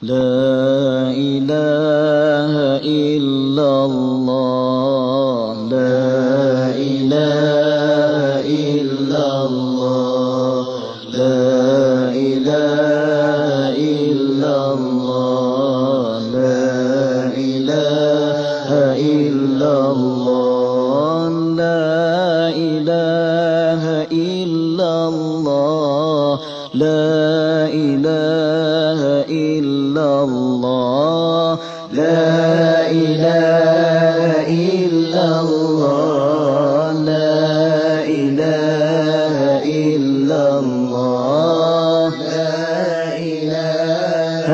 لا إله إلا الله لا إله إلا الله لا إله إلا الله لا إله إلا الله لا إله إلا الله لا إله إلا الله لا إله إلا الله لا إله إلا الله لا إله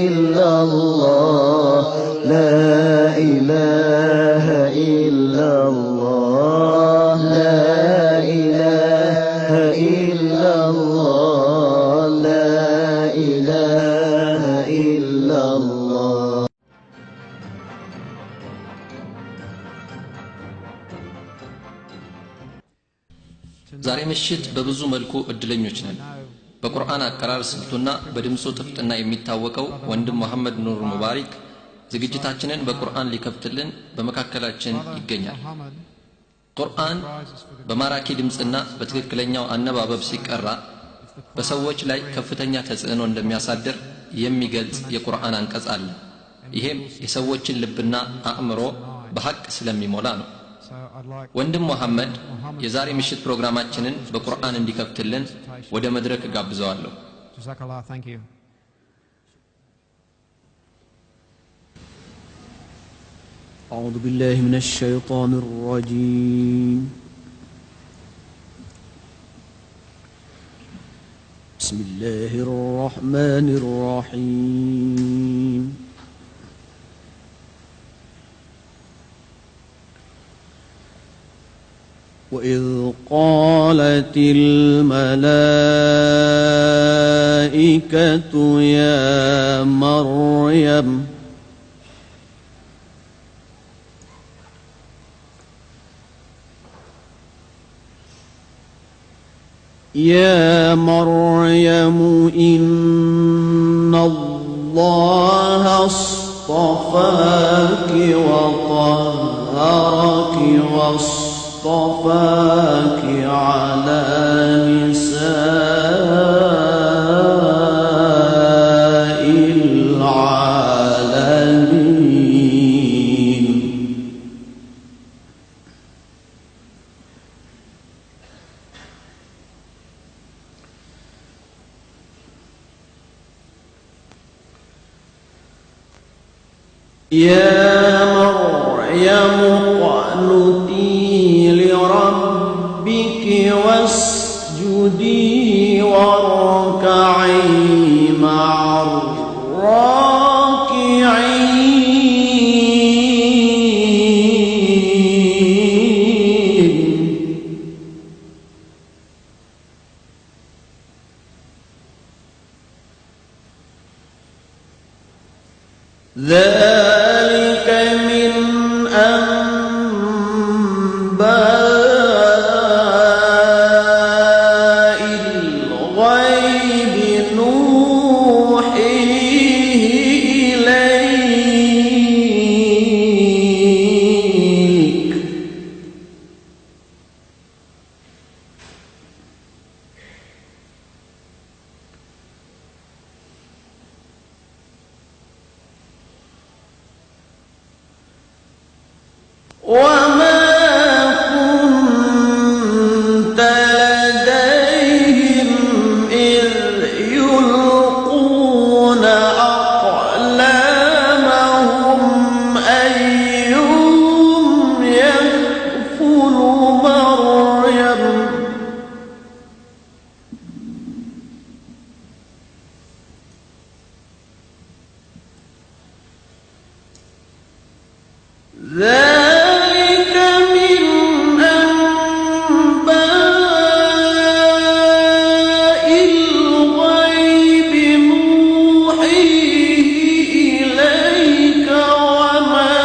إلا الله لا إله إلا الله لا إله إلا الله لا إله إلا الله. ዛሬ ምሽት በብዙ መልኩ እድለኞች ነን። በቁርአን አቀራር ስልቱና በድምፁ ጥፍጥና የሚታወቀው ወንድም መሐመድ ኑር ሙባሪክ ዝግጅታችንን በቁርአን ሊከፍትልን በመካከላችን ይገኛል። ቁርአን በማራኪ ድምፅና በትክክለኛው አነባበብ ሲቀራ በሰዎች ላይ ከፍተኛ ተጽዕኖ እንደሚያሳድር የሚገልጽ የቁርአን አንቀጽ አለ። ይሄም የሰዎችን ልብና አእምሮ በሐቅ ስለሚሞላ ነው። ወንድም መሐመድ የዛሬ ምሽት ፕሮግራማችንን በቁርአን እንዲከፍትልን ወደ መድረክ ጋብዘዋለሁ። أعوذ بالله من الشيطان الرجيم. بسم الله الرحمن الرحيم. وإذ قالت الملائكة يا مريم إن الله اصطفاك وطهرك واصطفاك على نساء العالمين. يا مريم اقنتي لربك واسجدي واركعي مع الراكعين. ذلك من أنباء الغيب نوحيه إليك. وما كنت لديهم إذ يلقون أقلامهم أيهم يكفل مريم. ذلك من أنباء الغيب نوحيه إليك وما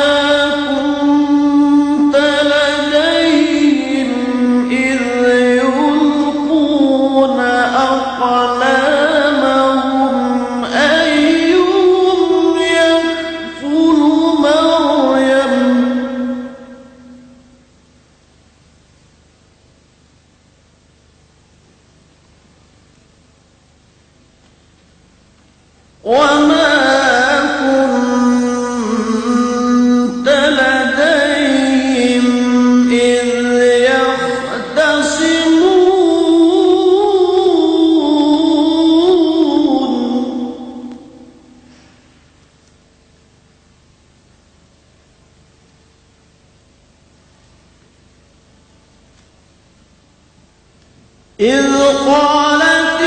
كنت لديهم إذ يلقون أقلامهم أيهم وما كنت لديهم إذ إذ قالت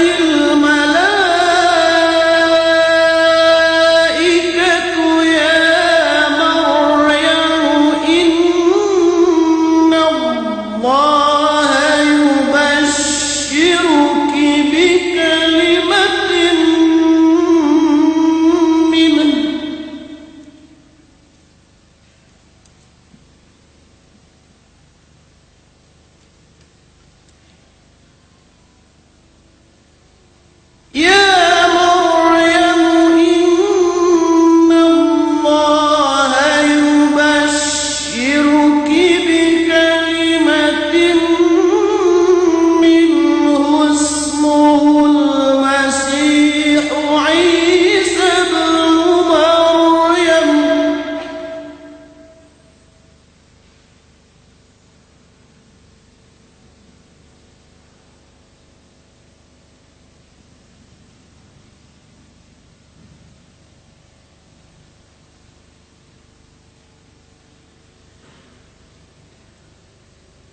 الملائكة يا مريم إن الله يبشرك بكلمة منه يا مريم إن الله يبشرك بكلمة منه اسمه المسيح عيسى ابن مريم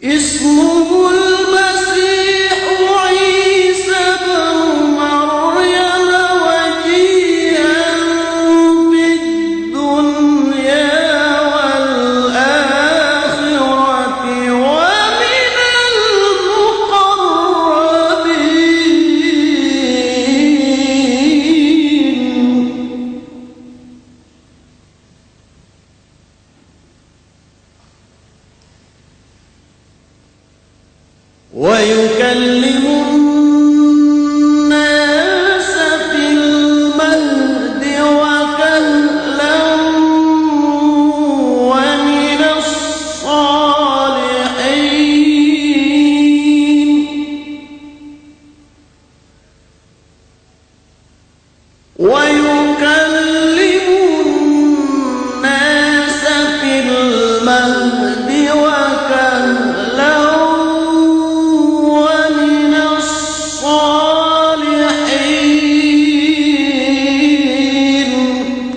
اسمه المسيح عيسى ابن مريم وجيها في الدنيا والآخرة ومن المقربين ويكلم الناس في المهد وكهلا ومن الصالحين ويكلم الناس في المهد وكهلا ومن الصالحين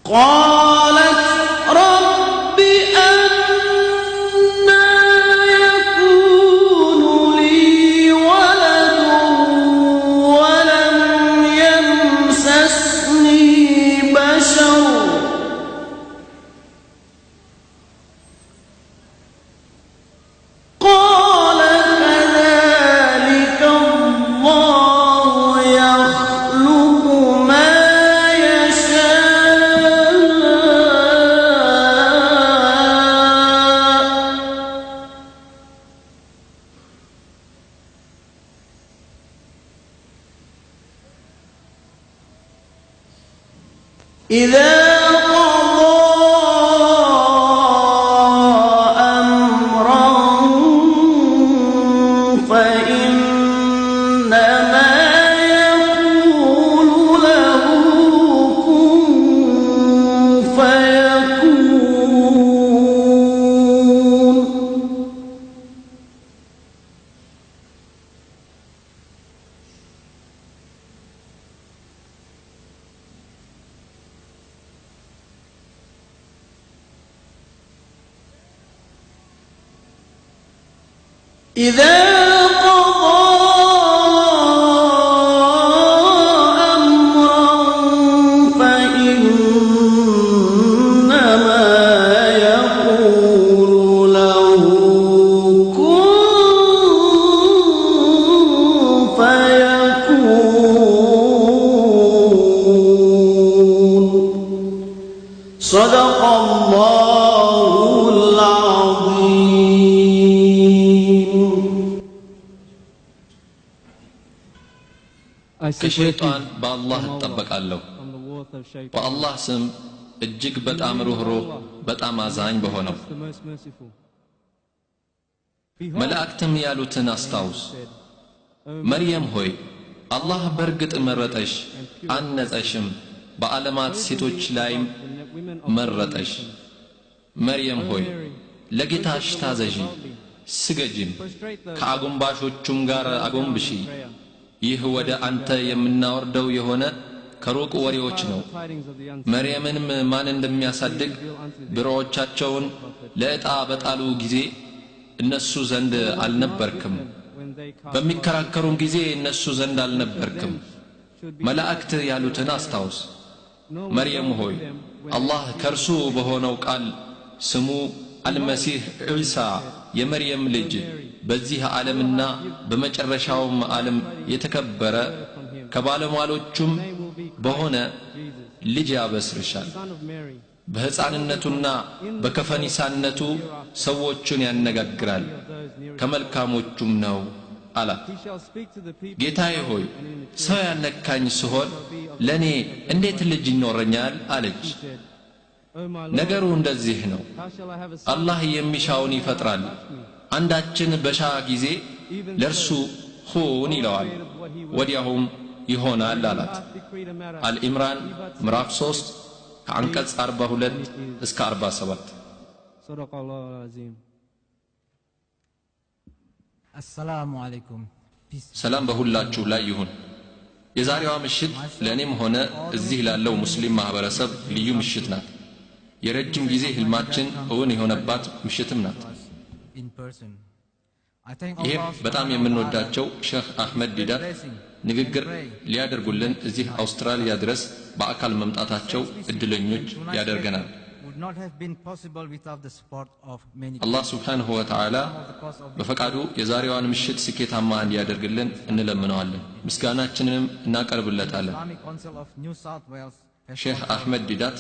قالت رب أنى يكون لي ولد ولم يمسسني بشر قال كذلك الله يخلق ما إذا قضى أمرا فإنما يقول له كن فيكون إذا قضى أمرا فإنما يقول له كن فيكون صدق الله العظيم ከሸይጣን በአላህ እጠበቃለሁ በአላህ ስም እጅግ በጣም ሩህሩህ በጣም አዛኝ በሆነው መላእክትም ያሉትን አስታውስ መርየም ሆይ አላህ በርግጥ መረጠሽ አነጸሽም በዓለማት ሴቶች ላይም መረጠሽ መርየም ሆይ ለጌታሽ ታዘዢ ስገጂም ከአጎንባሾቹም ጋር አጎንብሺ ይህ ወደ አንተ የምናወርደው የሆነ ከሩቅ ወሬዎች ነው መርየምንም ማን እንደሚያሳድግ ብሮዎቻቸውን ለዕጣ በጣሉ ጊዜ እነሱ ዘንድ አልነበርክም በሚከራከሩም ጊዜ እነሱ ዘንድ አልነበርክም መላእክት ያሉትን አስታውስ መርየም ሆይ አላህ ከርሱ በሆነው ቃል ስሙ አልመሲህ ዒሳ የመርየም ልጅ በዚህ ዓለምና በመጨረሻውም ዓለም የተከበረ ከባለሟሎቹም በሆነ ልጅ ያበስርሻል በሕፃንነቱና በከፈኒሳነቱ ሰዎችን ያነጋግራል ከመልካሞቹም ነው አላት ጌታዬ ሆይ ሰው ያነካኝ ሲሆን ለኔ እንዴት ልጅ ይኖረኛል አለች ነገሩ እንደዚህ ነው አላህ የሚሻውን ይፈጥራል አንዳችን በሻ ጊዜ ለርሱ ሁን ይለዋል ወዲያውም ይሆናል አላት አልኢምራን ምዕራፍ 3 ከአንቀጽ 42 እስከ 47 ሰደቀላሁ አልዓዚም السلام عليكم ሰላም በሁላችሁ ላይ ይሁን የዛሬዋ ምሽት ለኔም ሆነ እዚህ ላለው ሙስሊም ማህበረሰብ ልዩ ምሽት ናት የረጅም ጊዜ ህልማችን እውን የሆነባት ምሽትም ናት in person ይህ በጣም የምንወዳቸው ሼህ አህመድ ዲዳት ንግግር ሊያደርጉልን እዚህ አውስትራሊያ ድረስ በአካል መምጣታቸው እድለኞች ያደርገናል አላህ Subhanahu Wa Ta'ala በፈቃዱ የዛሬዋን ምሽት ስኬታማ እንዲያደርግልን እንለምነዋለን ምስጋናችንንም እናቀርብለታለን ሼህ አህመድ ዲዳት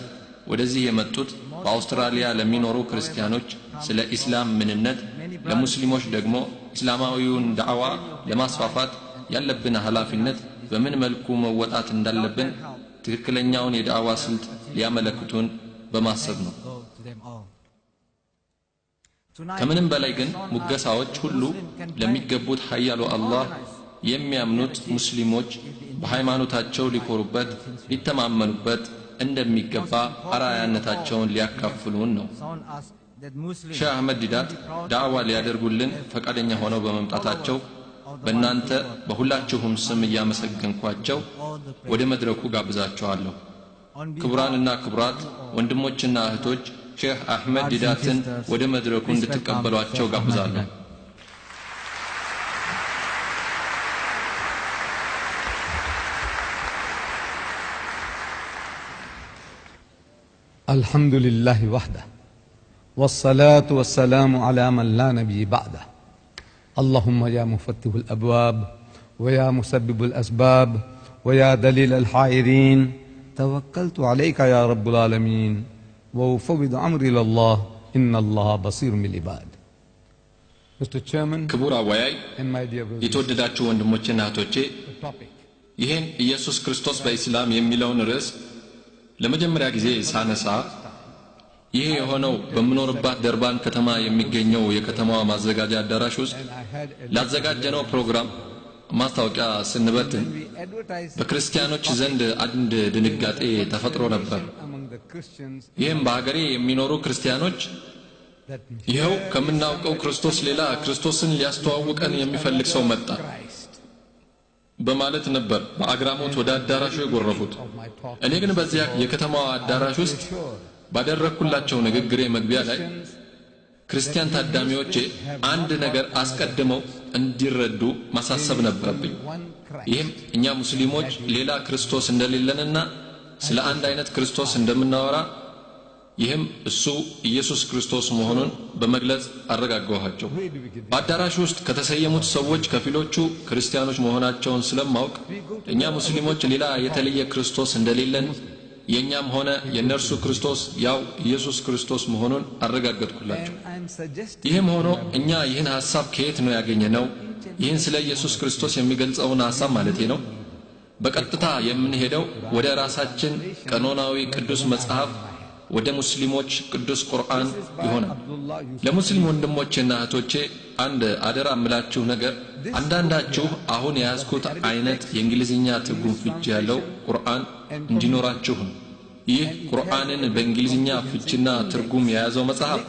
ወደዚህ የመጡት በአውስትራሊያ ለሚኖሩ ክርስቲያኖች ስለ ኢስላም ምንነት ለሙስሊሞች ደግሞ እስላማዊውን ዳዕዋ ለማስፋፋት ያለብን ኃላፊነት በምን መልኩ መወጣት እንዳለብን ትክክለኛውን የዳዕዋ ስልት ሊያመለክቱን በማሰብ ነው ከምንም በላይ ግን ሙገሳዎች ሁሉ ለሚገቡት ኃያሉ አላህ የሚያምኑት ሙስሊሞች በሃይማኖታቸው ሊኮሩበት ሊተማመኑበት እንደሚገባ አራያነታቸውን ሊያካፍሉን ነው ሼህ አህመድ ዲዳት ዳዕዋ ሊያደርጉልን ፈቃደኛ ሆነው በመምጣታቸው በእናንተ በሁላችሁም ስም እያመሰገንኳቸው ወደ መድረኩ ጋብዛችኋለሁ ክቡራንና ክቡራት ወንድሞችና እህቶች ሼህ አህመድ ዲዳትን ወደ መድረኩ እንድትቀበሏቸው ጋብዛለሁ الحمد لله وحده والصلاة والسلام على من لا نبي بعده اللهم يا مفتح الأبواب ويا مسبب الأسباب ويا دليل الحائرين توكلت عليك يا رب العالمين وأفوض أمري إلى الله إن الله بصير بالعباد Mr. Chairman ክቡር አወያይ and my dear brothers, የተወደዳችሁ ወንድሞችና እህቶቼ the topic ይሄን ኢየሱስ ክርስቶስ በእስላም የሚለውን ርዕስ ለመጀመሪያ ጊዜ ሳነሳ ይሄ የሆነው በመኖርባት ደርባን ከተማ የሚገኘው የከተማዋ ማዘጋጃ አዳራሽ ውስጥ ላዘጋጀነው ፕሮግራም ማስታወቂያ ስንበትን we advertise በክርስቲያኖች ዘንድ አንድ ድንጋጤ ተፈጥሮ ነበር among the Christians ይህም በአገሬ የሚኖሩ ክርስቲያኖች that ይኸው ከምናውቀው ክርስቶስ ሌላ ክርስቶስን ሊያስተዋውቀን የሚፈልግ ሰው መጣ Christ በማለት ነበር በአግራሞት ወደ አዳራሹ የጎረፉት of my talk እኔ ግን በዚያ የከተማዋ አዳራሽ ውስጥ sure ባደረኩላቸው ንግግሬ መግቢያ ላይ ክርስቲያን ታዳሚዎቼ አንድ ነገር አስቀድመው እንዲረዱ ማሳሰብ ነበረብኝ one Christ ይህም እኛ ሙስሊሞች ሌላ ክርስቶስ እንደሌለንና ስለ አንድ አይነት ክርስቶስ እንደምናወራ ይህም እሱ ኢየሱስ ክርስቶስ መሆኑን በመግለጽ አረጋጋኋቸው በአዳራሽ ውስጥ ከተሰየሙት ሰዎች ከፊሎቹ ክርስቲያኖች መሆናቸውን ስለማውቅ እኛ ሙስሊሞች ሌላ የተለየ ክርስቶስ እንደሌለን የኛም ሆነ የነርሱ ክርስቶስ ያው ኢየሱስ ክርስቶስ መሆኑን አረጋግጥኩላችሁ and I'm suggesting ይህም ሆኖ እኛ ይህን ሐሳብ ከየት ነው ያገኘነው ይህን ስለ ኢየሱስ ክርስቶስ የሚገልጸውን ሐሳብ ማለቴ ነው በቀጥታ የምንሄደው ወደ ራሳችን ቀኖናዊ ቅዱስ መጽሐፍ ወደ ሙስሊሞች ቅዱስ ቁርአን ይሆናል። ለሙስሊም ወንድሞቼና እህቶቼ አንድ አደራ እምላችሁ ነገር አንዳንዳችሁ አሁን የያዝኩት አይነት የእንግሊዝኛ ትርጉም ፍቺ ያለው ቁርአን እንዲኖራችሁ ነው። ይህ ቁርአንን በእንግሊዝኛ ፍቺና ትርጉም የያዘው መጽሐፍ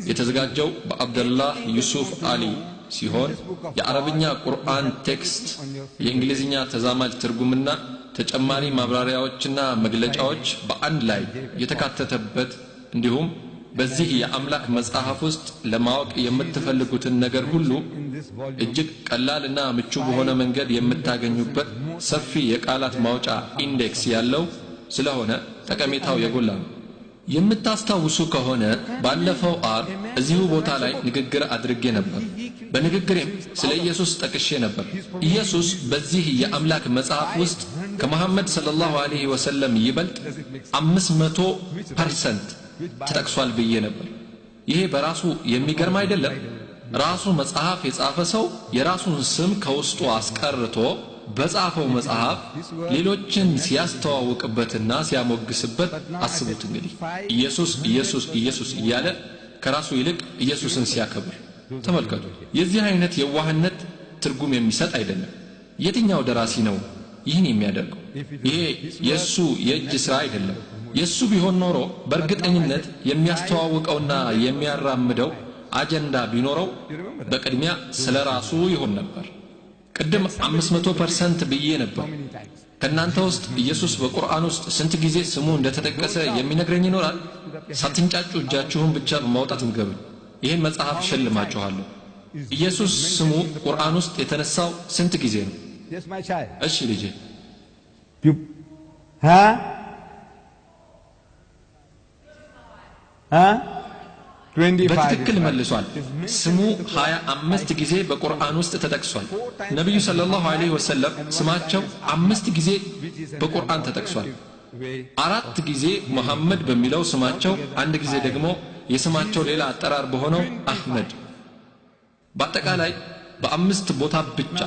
የተዘጋጀው በአብደላህ ዩሱፍ አሊ ሲሆን የአረብኛ ቁርአን ቴክስት የእንግሊዝኛ ተዛማጅ ትርጉምና ተጨማሪ ማብራሪያዎችና መግለጫዎች በአንድ ላይ የተካተተበት እንዲሁም በዚህ የአምላክ መጽሐፍ ውስጥ ለማወቅ የምትፈልጉትን ነገር ሁሉ እጅግ ቀላልና ምቹ በሆነ መንገድ የምታገኙበት ሰፊ የቃላት ማውጫ ኢንዴክስ ያለው ስለሆነ ጠቀሜታው የጎላ ነው። የምታስታውሱ ከሆነ ባለፈው አርብ እዚሁ ቦታ ላይ ንግግር አድርጌ ነበር። በንግግሬም ስለ ኢየሱስ ጠቅሼ ነበር። ኢየሱስ በዚህ የአምላክ መጽሐፍ ውስጥ ከመሐመድ ሰለላሁ ዐለይሂ ወሰለም ይበልጥ 500% ተጠቅሷል ብዬ ነበር። ይሄ በራሱ የሚገርም አይደለም? ራሱ መጽሐፍ የጻፈ ሰው የራሱን ስም ከውስጡ አስቀርቶ በጻፈው መጽሐፍ ሌሎችን ሲያስተዋውቅበትና ሲያሞግስበት አስቡት። እንግዲህ ኢየሱስ ኢየሱስ ኢየሱስ እያለ ከራሱ ይልቅ ኢየሱስን ሲያከብር ተመልከቱ። የዚህ አይነት የዋህነት ትርጉም የሚሰጥ አይደለም። የትኛው ደራሲ ነው ይህን የሚያደርገው? ይሄ የሱ የእጅ ሥራ አይደለም። የሱ ቢሆን ኖሮ በእርግጠኝነት የሚያስተዋውቀውና የሚያራምደው አጀንዳ ቢኖረው በቅድሚያ ስለራሱ ይሆን ነበር። ቅድም 500% ብዬ ነበር። ከናንተ ውስጥ ኢየሱስ በቁርአን ውስጥ ስንት ጊዜ ስሙ እንደተጠቀሰ የሚነግረኝ ይኖራል? ሳትንጫጩ እጃችሁን ብቻ በማውጣት ንገሩኝ። ይሄን መጽሐፍ ሸልማችኋለሁ። ኢየሱስ ስሙ ቁርአን ውስጥ የተነሳው ስንት ጊዜ ነው? እሺ ልጄ በትክክል መልሷል። ስሙ 25 ጊዜ በቁርአን ውስጥ ተጠቅሷል። ነብዩ ሰለላሁ ዐለይሂ ወሰለም ስማቸው 5 ጊዜ በቁርአን ተጠቅሷል። 4 ጊዜ መሐመድ በሚለው ስማቸው፣ አንድ ጊዜ ደግሞ የስማቸው ሌላ አጠራር በሆነው አህመድ። በአጠቃላይ በ5 ቦታ ብቻ።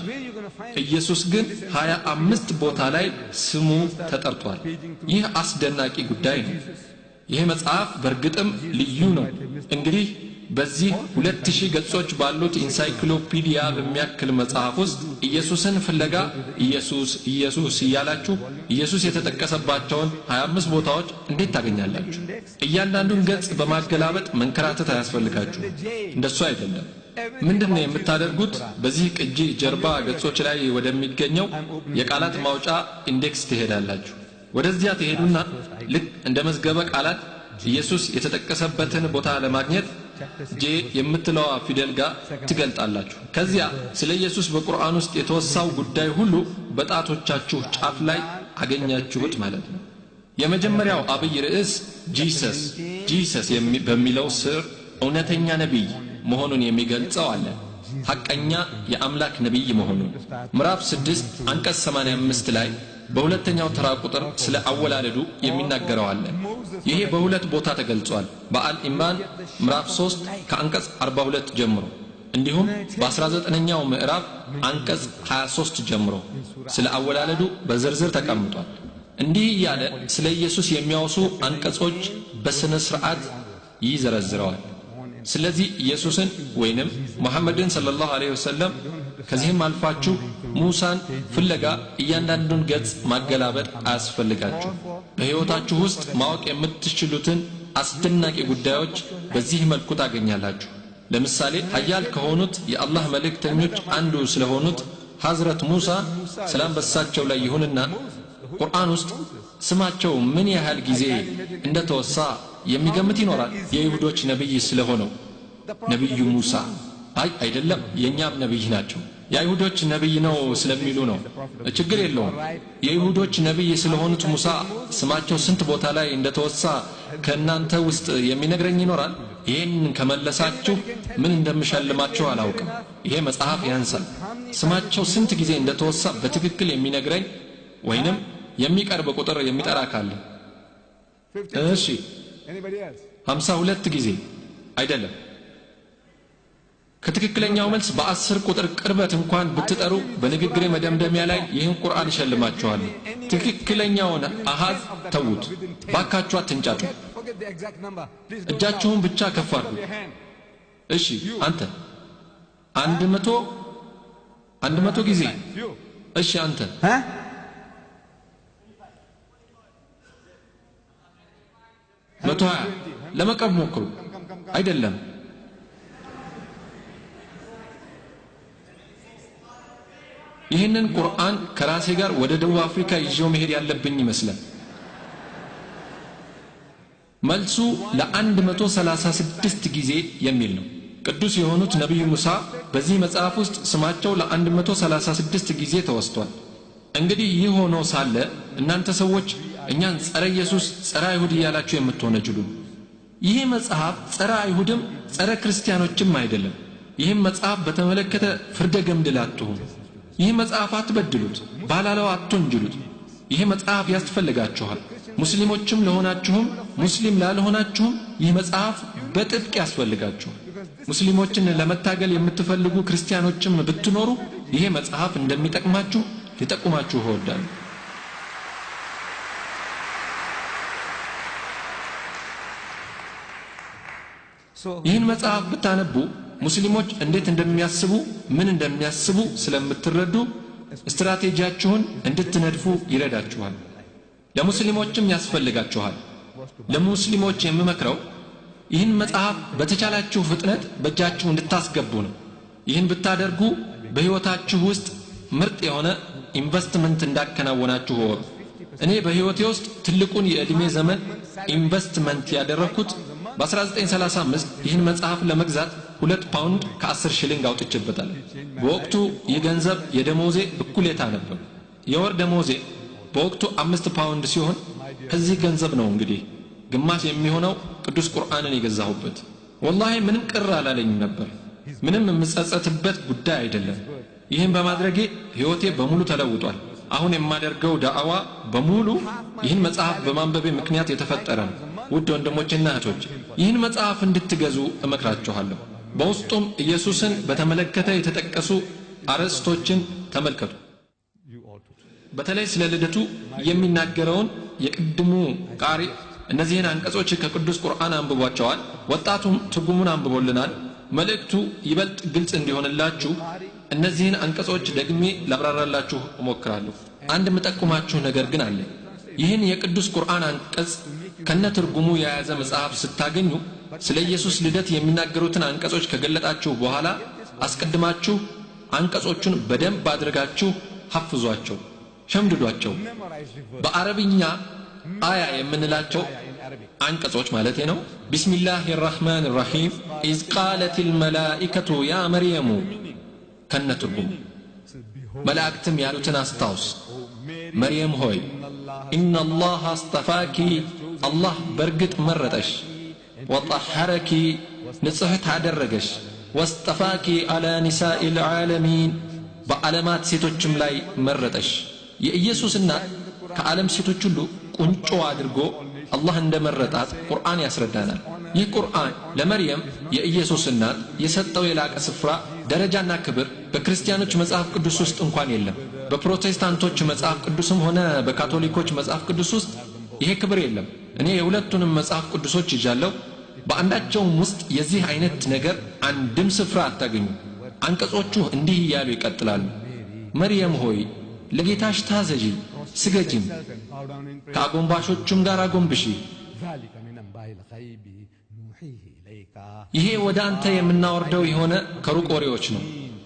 ኢየሱስ ግን 25 ቦታ ላይ ስሙ ተጠርቷል። ይህ አስደናቂ ጉዳይ ነው። ይህ መጽሐፍ በእርግጥም ልዩ ነው። እንግዲህ በዚህ 2000 ገጾች ባሉት ኢንሳይክሎፒዲያ በሚያክል መጽሐፍ ውስጥ ኢየሱስን ፍለጋ ኢየሱስ ኢየሱስ እያላችሁ ኢየሱስ የተጠቀሰባቸውን 25 ቦታዎች እንዴት ታገኛላችሁ? እያንዳንዱን ገጽ በማገላበጥ መንከራተት አያስፈልጋችሁ። እንደሱ አይደለም። ምንድነው የምታደርጉት? በዚህ ቅጂ ጀርባ ገጾች ላይ ወደሚገኘው የቃላት ማውጫ ኢንዴክስ ትሄዳላችሁ። ወደዚያ ትሄዱና ልክ እንደ መዝገበ ቃላት ኢየሱስ የተጠቀሰበትን ቦታ ለማግኘት ጄ የምትለዋ ፊደል ጋር ትገልጣላችሁ። ከዚያ ስለ ኢየሱስ በቁርአን ውስጥ የተወሳው ጉዳይ ሁሉ በጣቶቻችሁ ጫፍ ላይ አገኛችሁት ማለት ነው። የመጀመሪያው አብይ ርዕስ ጂሰስ በሚለው ስር እውነተኛ ነቢይ መሆኑን የሚገልጸው አለ። ሐቀኛ የአምላክ ነቢይ መሆኑን ምዕራፍ 6 አንቀጽ 85 ላይ በሁለተኛው ተራ ቁጥር ስለ አወላለዱ የሚናገረው አለ። ይሄ በሁለት ቦታ ተገልጿል። በአል ኢምራን ምዕራፍ 3 ከአንቀጽ 42 ጀምሮ እንዲሁም በ19ኛው ምዕራፍ አንቀጽ 23 ጀምሮ ስለ አወላለዱ በዝርዝር ተቀምጧል። እንዲህ እያለ ስለ ኢየሱስ የሚያወሱ አንቀጾች በስነ ስርዓት ይዘረዝረዋል። ስለዚህ ኢየሱስን ወይንም መሐመድን ሰለላሁ ዐለይሂ ወሰለም ከዚህም አልፋችሁ ሙሳን ፍለጋ እያንዳንዱን ገጽ ማገላበጥ አያስፈልጋችሁ። በሕይወታችሁ ውስጥ ማወቅ የምትችሉትን አስደናቂ ጉዳዮች በዚህ መልኩ ታገኛላችሁ። ለምሳሌ ኃያል ከሆኑት የአላህ መልእክተኞች አንዱ ስለሆኑት ሐዝረት ሙሳ ሰላም በሳቸው ላይ ይሁንና ቁርአን ውስጥ ስማቸው ምን ያህል ጊዜ እንደተወሳ የሚገምት ይኖራል። የይሁዶች ነብይ ስለሆነው ነብዩ ሙሳ አይደለም፣ የኛም ነብይ ናቸው። የይሁዶች ነብይ ነው ስለሚሉ ነው። ችግር የለውም። የይሁዶች ነብይ ስለሆኑት ሙሳ ስማቸው ስንት ቦታ ላይ እንደተወሳ ከናንተ ውስጥ የሚነግረኝ ይኖራል። ይሄን ከመለሳችሁ ምን እንደምሸልማችሁ አላውቅም። ይሄ መጽሐፍ ያንሳል። ስማቸው ስንት ጊዜ እንደተወሳ በትክክል የሚነግረኝ ወይንም የሚቀርብ ቁጥር የሚጠራ ካለ እሺ 52 ጊዜ አይደለም ከትክክለኛው መልስ በ10 ቁጥር ቅርበት እንኳን ብትጠሩ በንግግሬ መደምደሚያ ላይ ይህን ቁርአን እሸልማችኋለሁ። ትክክለኛውን አሃዝ ተዉት፣ ባካችሁ አትንጫጩ። እጃችሁን ብቻ ከፍ አድርጉ። እሺ አንተ 100 ጊዜ። እሺ አንተ 120 ለመቀብ ሞክሩ። አይደለም ይህንን ቁርአን ከራሴ ጋር ወደ ደቡብ አፍሪካ ይዤው መሄድ ያለብኝ ይመስላል። መልሱ ለ136 ጊዜ የሚል ነው። ቅዱስ የሆኑት ነብዩ ሙሳ በዚህ መጽሐፍ ውስጥ ስማቸው ለ136 ጊዜ ተወስቷል። እንግዲህ ይህ ሆኖ ሳለ እናንተ ሰዎች እኛን ጸረ ኢየሱስ ጸረ አይሁድ እያላችሁ የምትወነጅሉ፣ ይህ መጽሐፍ ጸረ አይሁድም ጸረ ክርስቲያኖችም አይደለም። ይህም መጽሐፍ በተመለከተ ፍርደ ገምድል አትሁኑ። ይህ መጽሐፍ አትበድሉት፣ ባላለው አትወንጅሉት። ይህ መጽሐፍ ያስፈልጋችኋል። ሙስሊሞችም ለሆናችሁም ሙስሊም ላልሆናችሁም ይህ መጽሐፍ በጥብቅ ያስፈልጋችኋል። ሙስሊሞችን ለመታገል የምትፈልጉ ክርስቲያኖችም ብትኖሩ ይሄ መጽሐፍ እንደሚጠቅማችሁ ሊጠቁማችሁ እወዳለሁ። ይህን መጽሐፍ ብታነቡ ሙስሊሞች እንዴት እንደሚያስቡ ምን እንደሚያስቡ ስለምትረዱ ስትራቴጂያችሁን እንድትነድፉ ይረዳችኋል። ለሙስሊሞችም ያስፈልጋችኋል። ለሙስሊሞች የምመክረው ይህን መጽሐፍ በተቻላችሁ ፍጥነት በእጃችሁ እንድታስገቡ ነው። ይህን ብታደርጉ በህይወታችሁ ውስጥ ምርጥ የሆነ ኢንቨስትመንት እንዳከናወናችሁ ወቁ። እኔ በህይወቴ ውስጥ ትልቁን የእድሜ ዘመን ኢንቨስትመንት ያደረኩት በ1935 ይህን መጽሐፍ ለመግዛት 2 ፓውንድ ከ10 ሽሊንግ አውጥቼበታል። በወቅቱ የገንዘብ የደሞዜ እኩሌታ ነበር። የወር ደሞዜ በወቅቱ 5 ፓውንድ ሲሆን ከዚህ ገንዘብ ነው እንግዲህ ግማሽ የሚሆነው ቅዱስ ቁርአንን የገዛሁበት። ወላሂ ምንም ቅር አላለኝም ነበር። ምንም የምጸጸትበት ጉዳይ አይደለም። ይህን በማድረጌ ህይወቴ በሙሉ ተለውጧል። አሁን የማደርገው ዳዕዋ በሙሉ ይህን መጽሐፍ በማንበቤ ምክንያት የተፈጠረ ነው። ውድ ወንድሞችና እህቶች ይህን መጽሐፍ እንድትገዙ እመክራችኋለሁ። በውስጡም ኢየሱስን በተመለከተ የተጠቀሱ አርዕስቶችን ተመልከቱ። በተለይ ስለ ልደቱ የሚናገረውን የቅድሙ ቃሪ እነዚህን አንቀጾች ከቅዱስ ቁርአን አንብቧቸዋል። ወጣቱም ትርጉሙን አንብቦልናል። መልእክቱ ይበልጥ ግልጽ እንዲሆንላችሁ እነዚህን አንቀጾች ደግሜ ላብራራላችሁ እሞክራለሁ። አንድ የምጠቁማችሁ ነገር ግን አለ። ይህን የቅዱስ ቁርአን አንቀጽ ከነ ትርጉሙ የያዘ መጽሐፍ ስታገኙ ስለ ኢየሱስ ልደት የሚናገሩትን አንቀጾች ከገለጣችሁ በኋላ አስቀድማችሁ አንቀጾቹን በደንብ አድርጋችሁ ሐፍዟቸው፣ ሸምድዷቸው። በአረብኛ አያ የምንላቸው አንቀጾች ማለት ነው። ቢስሚላሂር ረህማኒር ረሂም ኢዝ ቃለቲል መላኢከቱ ያ መርየሙ ከነ ትርጉሙ መላእክትም ያሉትን አስታውስ። መርየም ሆይ ኢነላህ አስጠፋኪ አላህ በርግጥ መረጠሽ፣ ወጠሐረኪ ንጽሕት አደረገሽ፣ ወስጠፋኪ አላ ኒሳኢል ዓለሚን በዓለማት ሴቶችም ላይ መረጠሽ። የኢየሱስ እናት ከዓለም ሴቶች ሁሉ ቁንጮ አድርጎ አላህ እንደመረጣት ቁርአን ያስረዳናል። ይህ ቁርአን ለመርየም የኢየሱስ እናት የሰጠው የላቀ ስፍራ ደረጃና ክብር በክርስቲያኖች መጽሐፍ ቅዱስ ውስጥ እንኳን የለም። በፕሮቴስታንቶች መጽሐፍ ቅዱስም ሆነ በካቶሊኮች መጽሐፍ ቅዱስ ውስጥ ይሄ ክብር የለም። እኔ የሁለቱንም መጽሐፍ ቅዱሶች ይዣለሁ። በአንዳቸውም ውስጥ የዚህ አይነት ነገር አንድም ስፍራ አታገኙ። አንቀጾቹ እንዲህ እያሉ ይቀጥላሉ። መርየም ሆይ ለጌታሽ ታዘዢ፣ ስገጂም፣ ከአጎንባሾቹም ጋር አጎንብሺ። ይሄ ወደ አንተ የምናወርደው የሆነ ከሩቅ ወሬዎች ነው።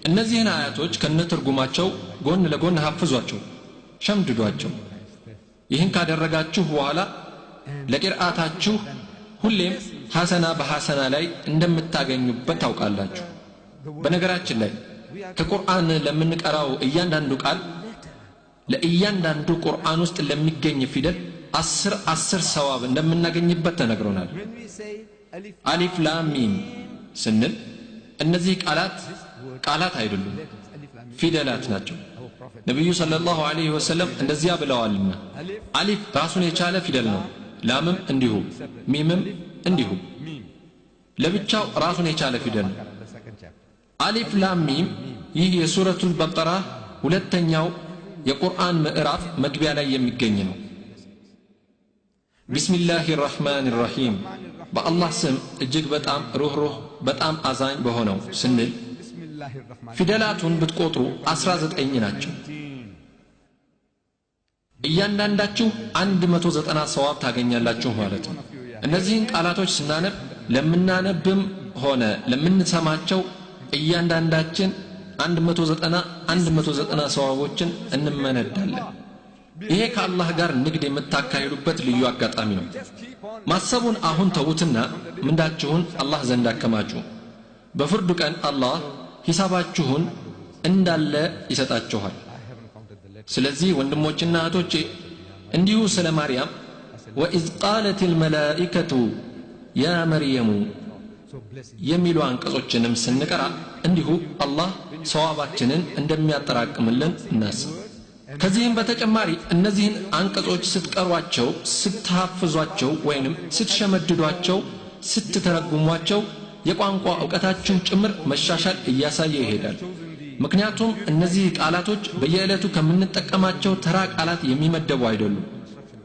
እነዚህን አያቶች ከነትርጉማቸው ጎን ለጎን ሐፍዟቸው፣ ሸምድዷቸው። ይህን ካደረጋችሁ በኋላ ለቂርአታችሁ ሁሌም ሐሰና በሐሰና ላይ እንደምታገኙበት ታውቃላችሁ። በነገራችን ላይ ከቁርአን ለምንቀራው እያንዳንዱ ቃል ለእያንዳንዱ ቁርአን ውስጥ ለሚገኝ ፊደል 10 ሰዋብ እንደምናገኝበት ተነግሮናል። አሊፍ ላም ሚም ስንል እነዚህ ቃላት አይደሉም፣ ፊደላት ናቸው። ነብዩ ሰለላሁ ዐለይሂ ወሰለም እንደዚያ ብለዋልና አሊፍ ራሱን የቻለ ፊደል ነው፣ ላምም እንዲሁ፣ ሚምም እንዲሁ ለብቻው ራሱን የቻለ ፊደል ነው። አሊፍ ላም ሚም ይህ የሱረቱል በቀራ ሁለተኛው የቁርአን ምዕራፍ መግቢያ ላይ የሚገኝ ነው። ቢስሚላሂ ራህማን ራሂም በአላህ ስም እጅግ በጣም ሩህሩህ በጣም አዛኝ በሆነው ስንል ፊደላቱን ብትቆጥሩ 19 ናቸው። እያንዳንዳችሁ 190 ሰዋብ ታገኛላችሁ ማለት ነው። እነዚህን ቃላቶች ስናነብ ለምናነብም ሆነ ለምንሰማቸው እያንዳንዳችን 190 ሰዋቦችን እንመነዳለን። ይሄ ከአላህ ጋር ንግድ የምታካሂዱበት ልዩ አጋጣሚ ነው። ማሰቡን አሁን ተውትና ምንዳችሁን አላህ ዘንድ አከማቹ። በፍርዱ ቀን አላህ ሂሳባችሁን እንዳለ ይሰጣችኋል። ስለዚህ ወንድሞችና እህቶቼ እንዲሁ ስለ ማርያም ወኢዝ ቃለቲል መላኢከቱ ያ መርየሙ የሚሉ አንቀጾችንም ስንቀራ እንዲሁ አላህ ሰዋባችንን እንደሚያጠራቅምልን እናስብ። ከዚህም በተጨማሪ እነዚህን አንቀጾች ስትቀሯቸው ስትሐፍዟቸው ወይንም ስትሸመድዷቸው ስትተረጉሟቸው የቋንቋ ዕውቀታችሁ ጭምር መሻሻል እያሳየ ይሄዳል። ምክንያቱም እነዚህ ቃላቶች በየዕለቱ ከምንጠቀማቸው ተራ ቃላት የሚመደቡ አይደሉም።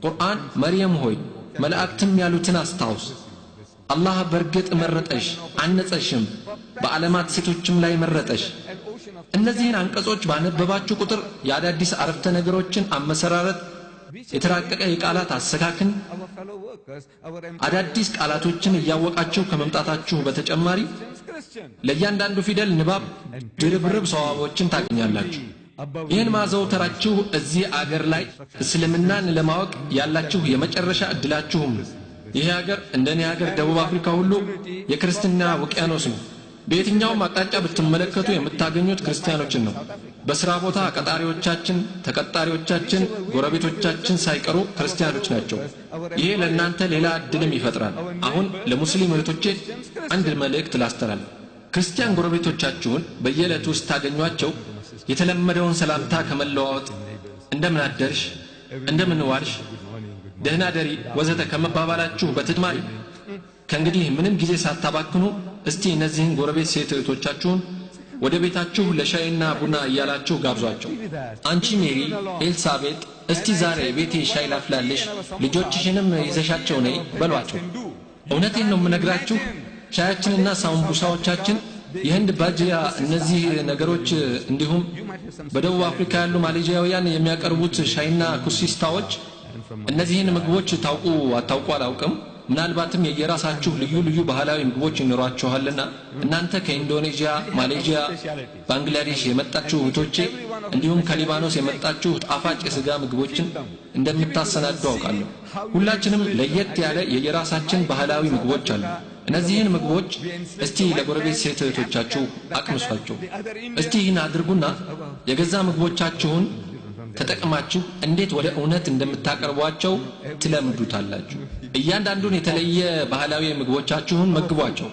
ቁርአን መርየም ሆይ መላእክትም ያሉትን አስታውስ፣ አላህ በርግጥ መረጠሽ አነጸሽም፣ በዓለማት ሴቶችም ላይ መረጠሽ። እነዚህን አንቀጾች ባነበባችሁ ቁጥር የአዳዲስ አረፍተ ነገሮችን አመሰራረት፣ የተራቀቀ የቃላት አሰካክን፣ አዳዲስ ቃላቶችን እያወቃችሁ ከመምጣታችሁ በተጨማሪ ለእያንዳንዱ ፊደል ንባብ ድርብርብ ሰዋቦችን ታገኛላችሁ። ይህን ማዘውተራችሁ እዚህ አገር ላይ እስልምናን ለማወቅ ያላችሁ የመጨረሻ እድላችሁም ነው። ይህ ሀገር እንደኔ ሀገር ደቡብ አፍሪካ ሁሉ የክርስትና ውቅያኖስ ነው። በየትኛውም አቅጣጫ ብትመለከቱ የምታገኙት ክርስቲያኖችን ነው። በስራ ቦታ ቀጣሪዎቻችን፣ ተቀጣሪዎቻችን፣ ጎረቤቶቻችን ሳይቀሩ ክርስቲያኖች ናቸው። ይሄ ለእናንተ ሌላ እድልም ይፈጥራል። አሁን ለሙስሊም እህቶቼ አንድ መልእክት ላስተላልፍ። ክርስቲያን ጎረቤቶቻችሁን በየዕለቱ ስታገኟቸው የተለመደውን ሰላምታ ከመለዋወጥ እንደምን አደርሽ፣ እንደምን ዋልሽ፣ ደህና ደሪ ወዘተ ከመባባላችሁ በተጨማሪ ከእንግዲህ ምንም ጊዜ ሳታባክኑ እስቲ እነዚህን ጎረቤት ሴት እህቶቻችሁን ወደ ቤታችሁ ለሻይና ቡና እያላችሁ ጋብዟቸው። አንቺ ሜሪ፣ ኤልሳቤጥ እስቲ ዛሬ ቤቴ ሻይ ላፍላልሽ፣ ልጆችሽንም ይዘሻቸው ነይ በሏቸው። እውነቴን ነው የምነግራችሁ፣ ሻያችንና ሳምቡሳዎቻችን የህንድ ባጅያ እነዚህ ነገሮች እንዲሁም በደቡብ አፍሪካ ያሉ ማሌዥያውያን የሚያቀርቡት ሻይና ኩሲስታዎች እነዚህን ምግቦች ታውቁ አታውቁ አላውቅም። ምናልባትም የየራሳችሁ ልዩ ልዩ ባህላዊ ምግቦች ይኖራችኋልና እናንተ ከኢንዶኔዥያ፣ ማሌዥያ፣ ባንግላዴሽ የመጣችሁ እህቶቼ እንዲሁም ከሊባኖስ የመጣችሁ ጣፋጭ የሥጋ ምግቦችን እንደምታሰናዱ አውቃለሁ። ሁላችንም ለየት ያለ የየራሳችን ባህላዊ ምግቦች አሉ። እነዚህን ምግቦች እስቲ ለጎረቤት ሴት እህቶቻችሁ አቅምሷቸው። እስቲ ይህን አድርጉና የገዛ ምግቦቻችሁን ተጠቅማችሁ እንዴት ወደ እውነት እንደምታቀርቧቸው ትለምዱታላችሁ። እያንዳንዱን የተለየ ባህላዊ ምግቦቻችሁን መግቧቸው።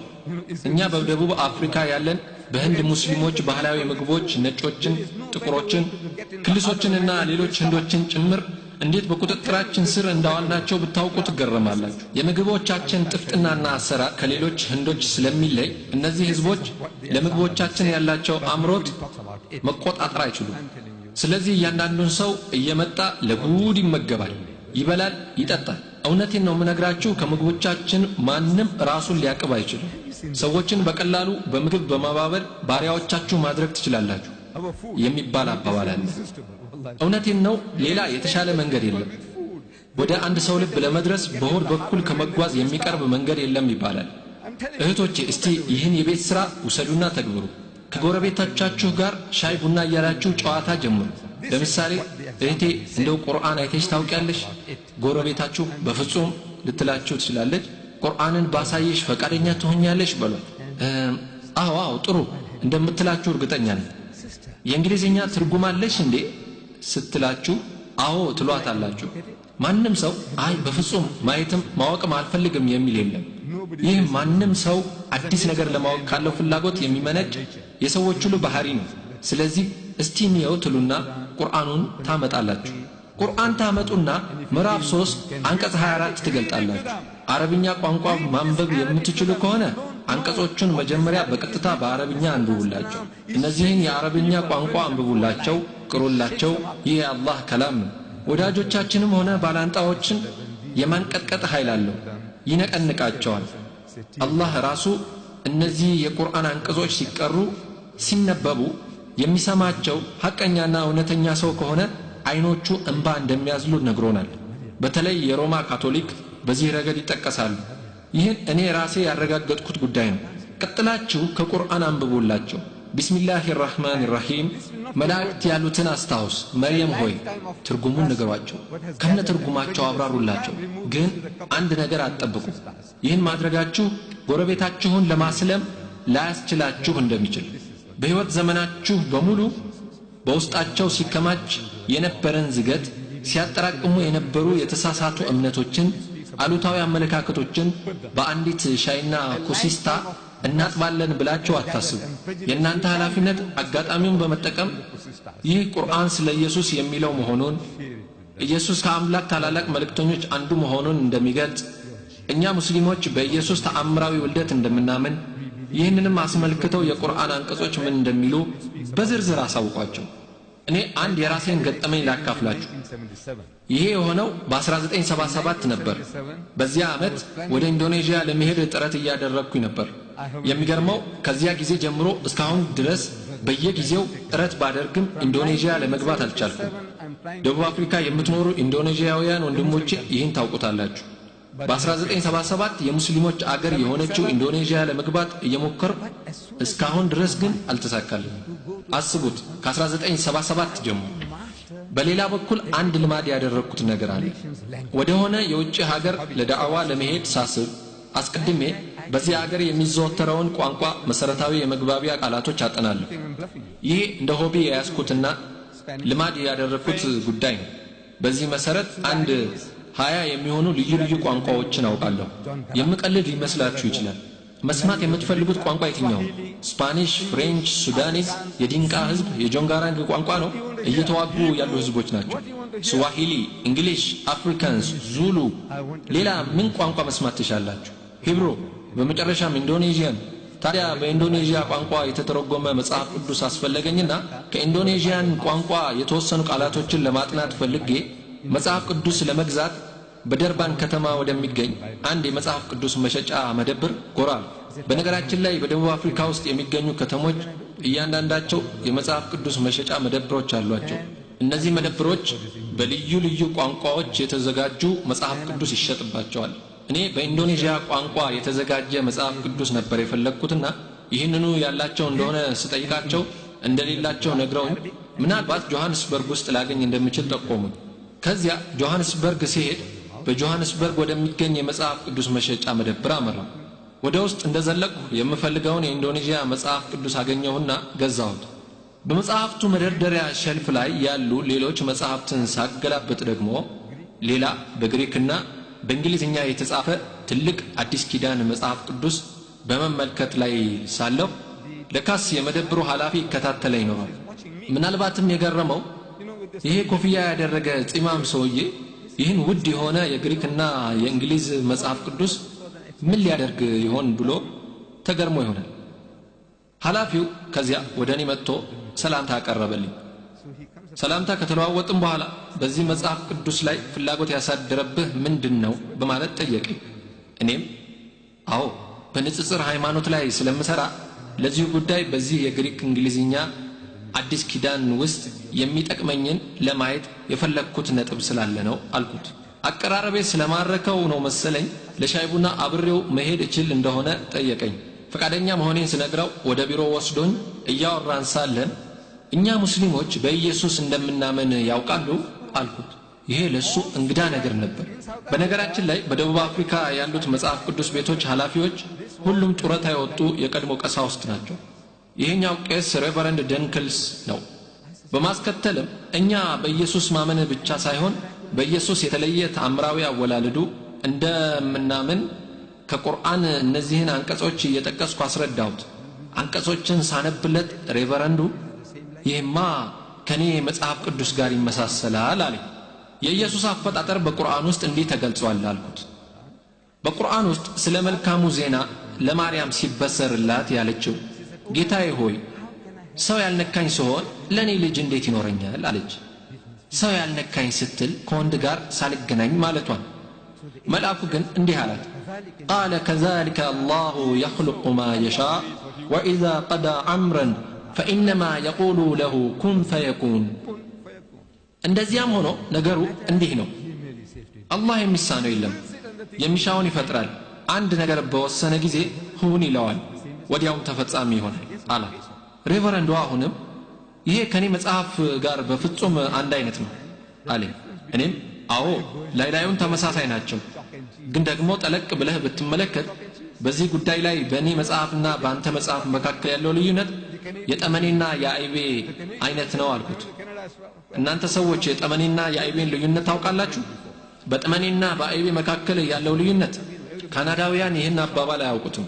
እኛ በደቡብ አፍሪካ ያለን በህንድ ሙስሊሞች ባህላዊ ምግቦች ነጮችን፣ ጥቁሮችን፣ ክልሶችንና ሌሎች ህንዶችን ጭምር እንዴት በቁጥጥራችን ስር እንዳዋልናቸው ብታውቁ ትገረማላችሁ። የምግቦቻችን ጥፍጥናና አሰራር ከሌሎች ህንዶች ስለሚለይ እነዚህ ህዝቦች ለምግቦቻችን ያላቸው አምሮት መቆጣጠር አይችሉም። ስለዚህ እያንዳንዱን ሰው እየመጣ ለጉድ ይመገባል፣ ይበላል፣ ይጠጣል። እውነቴን ነው የምነግራችሁ፣ ከምግቦቻችን ማንም ራሱን ሊያቅብ አይችልም። ሰዎችን በቀላሉ በምግብ በማባበል ባሪያዎቻችሁ ማድረግ ትችላላችሁ የሚባል አባባል አለ። እውነቴን ነው፣ ሌላ የተሻለ መንገድ የለም። ወደ አንድ ሰው ልብ ለመድረስ በሆድ በኩል ከመጓዝ የሚቀርብ መንገድ የለም ይባላል። እህቶቼ እስቲ ይህን የቤት ሥራ ውሰዱና ተግብሩ። ከጎረቤቶቻችሁ ጋር ሻይ ቡና እያላችሁ ጨዋታ ጀምሩ። ለምሳሌ እህቴ እንደው ቁርአን አይተሽ ታውቂያለሽ? ጎረቤታችሁ በፍጹም ልትላችሁ ትችላለች። ቁርአንን ባሳየሽ ፈቃደኛ ትሆኛለሽ በሏት። አዎ ጥሩ እንደምትላችሁ እርግጠኛ ነኝ። የእንግሊዝኛ ትርጉም አለሽ እንዴ ስትላችሁ አዎ ትሏታላችሁ። ማንም ሰው አይ በፍጹም ማየትም ማወቅም አልፈልግም የሚል የለም። ይህ ማንም ሰው አዲስ ነገር ለማወቅ ካለው ፍላጎት የሚመነጭ የሰዎች ሁሉ ባህሪ ነው። ስለዚህ እስቲ እንየው ትሉና ቁርአኑን ታመጣላችሁ። ቁርአን ታመጡና ምዕራፍ 3 አንቀጽ 24 ትገልጣላችሁ። አረብኛ ቋንቋ ማንበብ የምትችሉ ከሆነ አንቀጾቹን መጀመሪያ በቀጥታ በአረብኛ አንብቡላቸው። እነዚህን የአረብኛ ቋንቋ አንብቡላቸው፣ ቅሩላቸው። ይህ የአላህ ከላም ነው። ወዳጆቻችንም ሆነ ባላንጣዎችን የማንቀጥቀጥ ኃይል አለው፣ ይነቀንቃቸዋል። አላህ ራሱ እነዚህ የቁርአን አንቀጾች ሲቀሩ ሲነበቡ የሚሰማቸው ሐቀኛና እውነተኛ ሰው ከሆነ አይኖቹ እንባ እንደሚያዝሉ ነግሮናል። በተለይ የሮማ ካቶሊክ በዚህ ረገድ ይጠቀሳሉ። ይህን እኔ ራሴ ያረጋገጥኩት ጉዳይ ነው። ቀጥላችሁ ከቁርአን አንብቡላቸው። ቢስሚላሂር ረህማኒር ረሂም መላእክት ያሉትን አስታውስ፣ መርየም ሆይ ትርጉሙን ንገሯቸው፣ ከነ ትርጉማቸው አብራሩላቸው። ግን አንድ ነገር አትጠብቁ። ይህን ማድረጋችሁ ጎረቤታችሁን ለማስለም ላያስችላችሁ እንደሚችል፣ በሕይወት ዘመናችሁ በሙሉ በውስጣቸው ሲከማች የነበረን ዝገት፣ ሲያጠራቅሙ የነበሩ የተሳሳቱ እምነቶችን፣ አሉታዊ አመለካከቶችን በአንዲት ሻይና ኩሲስታ እናጥባለን ብላችሁ አታስቡ። የእናንተ ኃላፊነት አጋጣሚውን በመጠቀም ይህ ቁርአን ስለ ኢየሱስ የሚለው መሆኑን፣ ኢየሱስ ከአምላክ ታላላቅ መልእክተኞች አንዱ መሆኑን እንደሚገልጽ፣ እኛ ሙስሊሞች በኢየሱስ ተአምራዊ ውልደት እንደምናምን፣ ይህንንም አስመልክተው የቁርአን አንቀጾች ምን እንደሚሉ በዝርዝር አሳውቋቸው። እኔ አንድ የራሴን ገጠመኝ ላካፍላችሁ። ይሄ የሆነው በ1977 ነበር። በዚያ ዓመት ወደ ኢንዶኔዥያ ለመሄድ ጥረት እያደረግኩኝ ነበር። የሚገርመው ከዚያ ጊዜ ጀምሮ እስካሁን ድረስ በየጊዜው ጥረት ባደርግም ኢንዶኔዥያ ለመግባት አልቻልኩም። ደቡብ አፍሪካ የምትኖሩ ኢንዶኔዥያውያን ወንድሞቼ ይህን ታውቁታላችሁ። በ1977 የሙስሊሞች አገር የሆነችው ኢንዶኔዥያ ለመግባት እየሞከርኩ እስካሁን ድረስ ግን አልተሳካልኝም። አስቡት፣ ከ1977 ጀምሮ። በሌላ በኩል አንድ ልማድ ያደረኩት ነገር አለ። ወደ ሆነ የውጭ ሀገር ለዳዕዋ ለመሄድ ሳስብ አስቀድሜ በዚያ ሀገር የሚዘወተረውን ቋንቋ መሰረታዊ የመግባቢያ ቃላቶች አጠናለሁ። ይህ እንደ ሆቢ የያዝኩትና ልማድ ያደረኩት ጉዳይ ነው። በዚህ መሰረት አንድ 20 የሚሆኑ ልዩ ልዩ ቋንቋዎችን አውቃለሁ። የምቀልድ ሊመስላችሁ ይችላል። መስማት የምትፈልጉት ቋንቋ የትኛው? ስፓኒሽ፣ ፍሬንች፣ ሱዳኒዝ፣ የዲንቃ ህዝብ የጆንጋራንግ ቋንቋ ነው። እየተዋጉ ያሉ ህዝቦች ናቸው። ስዋሂሊ፣ እንግሊሽ፣ አፍሪካንስ፣ ዙሉ፣ ሌላ ምን ቋንቋ መስማት ትሻላችሁ? ሂብሩ፣ በመጨረሻም ኢንዶኔዥያን። ታዲያ በኢንዶኔዥያ ቋንቋ የተተረጎመ መጽሐፍ ቅዱስ አስፈለገኝና ከኢንዶኔዥያን ቋንቋ የተወሰኑ ቃላቶችን ለማጥናት ፈልጌ መጽሐፍ ቅዱስ ለመግዛት በደርባን ከተማ ወደሚገኝ አንድ የመጽሐፍ ቅዱስ መሸጫ መደብር ጎራ። በነገራችን ላይ በደቡብ አፍሪካ ውስጥ የሚገኙ ከተሞች እያንዳንዳቸው የመጽሐፍ ቅዱስ መሸጫ መደብሮች አሏቸው። እነዚህ መደብሮች በልዩ ልዩ ቋንቋዎች የተዘጋጁ መጽሐፍ ቅዱስ ይሸጥባቸዋል። እኔ በኢንዶኔዥያ ቋንቋ የተዘጋጀ መጽሐፍ ቅዱስ ነበር የፈለግኩትና ይህንኑ ያላቸው እንደሆነ ስጠይቃቸው እንደሌላቸው ነግረውኝ ምናልባት ጆሐንስበርግ ውስጥ ላገኝ እንደምችል ጠቆሙኝ። ከዚያ ጆሐንስበርግ ሲሄድ በጆሐንስበርግ ወደሚገኝ የመጽሐፍ ቅዱስ መሸጫ መደብር አመራው። ወደ ውስጥ እንደዘለቅሁ የምፈልገውን የኢንዶኔዥያ መጽሐፍ ቅዱስ አገኘሁና ገዛሁት። በመጽሐፍቱ መደርደሪያ ሸልፍ ላይ ያሉ ሌሎች መጽሐፍትን ሳገላበጥ ደግሞ ሌላ በግሪክና በእንግሊዝኛ የተጻፈ ትልቅ አዲስ ኪዳን መጽሐፍ ቅዱስ በመመልከት ላይ ሳለሁ ለካስ የመደብሩ ኃላፊ ይከታተለኝ ኖሯል። ምናልባትም የገረመው ይሄ ኮፍያ ያደረገ ጺማም ሰውዬ ይህን ውድ የሆነ የግሪክና የእንግሊዝ መጽሐፍ ቅዱስ ምን ሊያደርግ ይሆን ብሎ ተገርሞ ይሆናል። ኃላፊው ከዚያ ወደ እኔ መጥቶ ሰላምታ አቀረበልኝ። ሰላምታ ከተለዋወጥን በኋላ በዚህ መጽሐፍ ቅዱስ ላይ ፍላጎት ያሳደረብህ ምንድነው በማለት ጠየቀኝ። እኔም አዎ በንጽጽር ሃይማኖት ላይ ስለምሰራ ለዚህ ጉዳይ በዚህ የግሪክ እንግሊዝኛ አዲስ ኪዳን ውስጥ የሚጠቅመኝን ለማየት የፈለግኩት ነጥብ ስላለ ነው አልኩት። አቀራረቤ ስለማረከው ነው መሰለኝ ለሻይ ቡና አብሬው መሄድ እችል እንደሆነ ጠየቀኝ። ፈቃደኛ መሆኔን ስነግረው ወደ ቢሮ ወስዶኝ እያወራን ሳለን እኛ ሙስሊሞች በኢየሱስ እንደምናምን ያውቃሉ አልኩት። ይሄ ለሱ እንግዳ ነገር ነበር። በነገራችን ላይ በደቡብ አፍሪካ ያሉት መጽሐፍ ቅዱስ ቤቶች ኃላፊዎች ሁሉም ጡረታ የወጡ የቀድሞ ቀሳውስት ናቸው። ይሄኛው ቄስ ሬቨረንድ ደንክልስ ነው። በማስከተልም እኛ በኢየሱስ ማመን ብቻ ሳይሆን በኢየሱስ የተለየ ተአምራዊ አወላለዱ እንደምናምን ከቁርአን እነዚህን አንቀጾች እየጠቀስኩ አስረዳሁት። አንቀጾችን ሳነብለት ሬቨረንዱ ይህማ ከኔ መጽሐፍ ቅዱስ ጋር ይመሳሰላል አለኝ። የኢየሱስ አፈጣጠር በቁርአን ውስጥ እንዲህ ተገልጿል አልኩት። በቁርአን ውስጥ ስለ መልካሙ ዜና ለማርያም ሲበሰርላት ያለችው ጌታዬ ሆይ ሰው ያልነካኝ ሲሆን ለኔ ልጅ እንዴት ይኖረኛል አለች ሰው ያልነካኝ ስትል ከወንድ ጋር ሳልገናኝ ማለቷን መልአኩ ግን እንዲህ አላት قال كذلك الله يخلق ما يشاء وإذا قضى أمرا فإنما يقول له كن فيكون እንደዚያም ሆኖ ነገሩ እንዲህ ነው አላህ የሚሳነው የለም የሚሻውን ይፈጥራል አንድ ነገር በወሰነ ጊዜ ሁን ይለዋል ወዲያውም ተፈጻሚ ይሆናል አላት ሬቨረንዱ አሁንም ይሄ ከኔ መጽሐፍ ጋር በፍጹም አንድ አይነት ነው አለኝ እኔም አዎ ላይላዩን ተመሳሳይ ናቸው ግን ደግሞ ጠለቅ ብለህ ብትመለከት በዚህ ጉዳይ ላይ በእኔ መጽሐፍና በአንተ መጽሐፍ መካከል ያለው ልዩነት የጠመኔና የአይቤ አይነት ነው አልኩት እናንተ ሰዎች የጠመኔና የአይቤን ልዩነት ታውቃላችሁ በጠመኔና በአይቤ መካከል ያለው ልዩነት ካናዳውያን ይህን አባባል አያውቁትም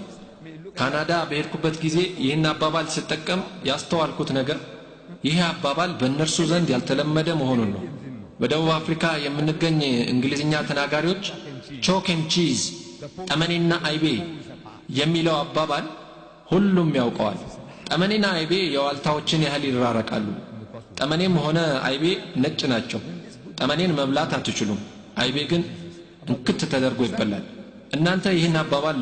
ካናዳ በሄድኩበት ጊዜ ይህን አባባል ሲጠቀም ያስተዋልኩት ነገር ይህ አባባል በእነርሱ ዘንድ ያልተለመደ መሆኑን ነው በደቡብ አፍሪካ የምንገኝ እንግሊዝኛ ተናጋሪዎች ቾክ ኤንድ ቺዝ ጠመኔና አይቤ የሚለው አባባል ሁሉም ያውቀዋል ጠመኔና አይቤ የዋልታዎችን ያህል ይራራቃሉ ጠመኔም ሆነ አይቤ ነጭ ናቸው ጠመኔን መብላት አትችሉም አይቤ ግን እንክት ተደርጎ ይበላል እናንተ ይህን አባባል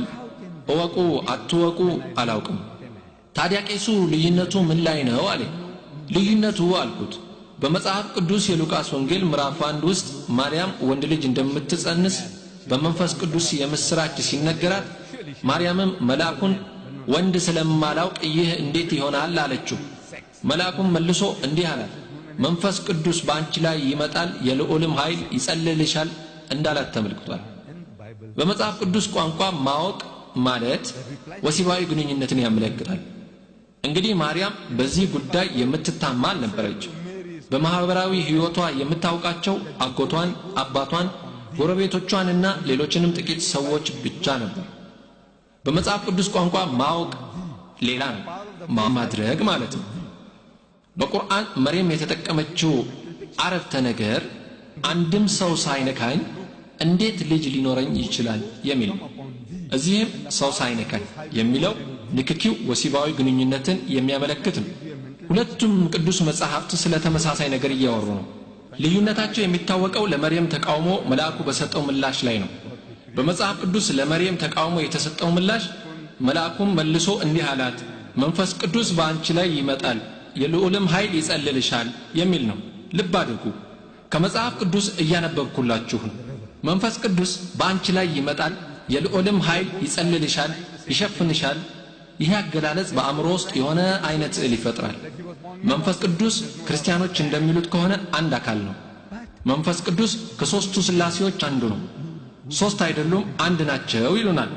እወቁ አትወቁ አላውቅም ታዲያ ቄሱ ልዩነቱ ምን ላይ ነው አለ ልዩነቱ አልኩት በመጽሐፍ ቅዱስ የሉቃስ ወንጌል ምዕራፍ 1 ውስጥ ማርያም ወንድ ልጅ እንደምትጸንስ በመንፈስ ቅዱስ የምስራች ሲነገራት ማርያምም መልአኩን ወንድ ስለማላውቅ ይህ እንዴት ይሆናል አለችው መልአኩም መልሶ እንዲህ አላት መንፈስ ቅዱስ በአንቺ ላይ ይመጣል የልዑልም ኃይል ይጸልልሻል እንዳላት ተመልክቷል በመጽሐፍ ቅዱስ ቋንቋ ማወቅ ማለት ወሲባዊ ግንኙነትን ያመለክታል እንግዲህ ማርያም በዚህ ጉዳይ የምትታማ አልነበረች በማህበራዊ ህይወቷ የምታውቃቸው አጎቷን አባቷን ጎረቤቶቿንና ሌሎችንም ጥቂት ሰዎች ብቻ ነበር በመጽሐፍ ቅዱስ ቋንቋ ማወቅ ሌላ ነው ማድረግ ማለት ነው በቁርአን መርየም የተጠቀመችው አረፍተ ነገር አንድም ሰው ሳይነካኝ እንዴት ልጅ ሊኖረኝ ይችላል የሚል እዚህም ሰው ሳይነካኝ የሚለው ንክኪው ወሲባዊ ግንኙነትን የሚያመለክት ነው ሁለቱም ቅዱስ መጽሐፍት ስለ ተመሳሳይ ነገር እያወሩ ነው ልዩነታቸው የሚታወቀው ለመርየም ተቃውሞ መልአኩ በሰጠው ምላሽ ላይ ነው በመጽሐፍ ቅዱስ ለመርየም ተቃውሞ የተሰጠው ምላሽ መልአኩም መልሶ እንዲህ አላት መንፈስ ቅዱስ በአንቺ ላይ ይመጣል የልዑልም ኃይል ይጸልልሻል የሚል ነው ልብ አድርጉ ከመጽሐፍ ቅዱስ እያነበብኩላችሁ መንፈስ ቅዱስ በአንቺ ላይ ይመጣል የልዑልም ኃይል ይጸልልሻል ይሸፍንሻል ይህ አገላለጽ በአእምሮ ውስጥ የሆነ አይነት ስዕል ይፈጥራል መንፈስ ቅዱስ ክርስቲያኖች እንደሚሉት ከሆነ አንድ አካል ነው መንፈስ ቅዱስ ከሶስቱ ስላሴዎች አንዱ ነው ሶስት አይደሉም አንድ ናቸው ይሉናል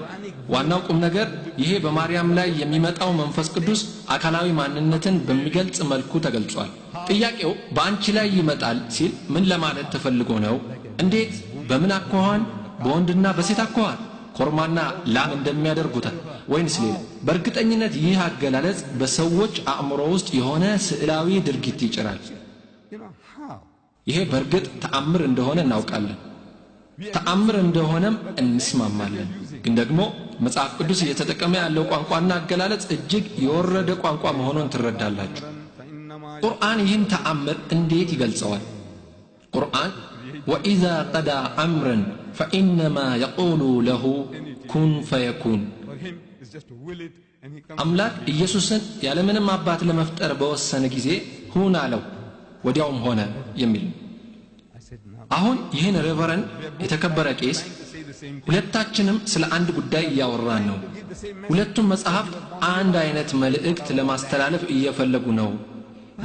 ዋናው ቁም ነገር ይሄ በማርያም ላይ የሚመጣው መንፈስ ቅዱስ አካላዊ ማንነትን በሚገልጽ መልኩ ተገልጿል ጥያቄው በአንቺ ላይ ይመጣል ሲል ምን ለማለት ተፈልጎ ነው እንዴት በምን አኳኋን በወንድና በሴት አኳኋን ኮርማና ላም እንደሚያደርጉት ወይንስ ሌላ በእርግጠኝነት ይህ አገላለጽ በሰዎች አእምሮ ውስጥ የሆነ ስዕላዊ ድርጊት ይጭራል ይሄ በእርግጥ ተአምር እንደሆነ እናውቃለን ተአምር እንደሆነም እንስማማለን ግን ደግሞ መጽሐፍ ቅዱስ እየተጠቀመ ያለው ቋንቋና አገላለጽ እጅግ የወረደ ቋንቋ መሆኑን ትረዳላችሁ ቁርአን ይህን ተአምር እንዴት ይገልጸዋል ቁርአን وإذا قضى أمرا فإنما يقول له كن فيكون አምላክ ኢየሱስን ያለምንም አባት ለመፍጠር በወሰነ ጊዜ ሁን አለው ወዲያውም ሆነ የሚል አሁን ይህን ሬቨረንድ የተከበረ ቄስ ሁለታችንም ስለ አንድ ጉዳይ እያወራን ነው ሁለቱም መጽሐፍት አንድ አይነት መልእክት ለማስተላለፍ እየፈለጉ ነው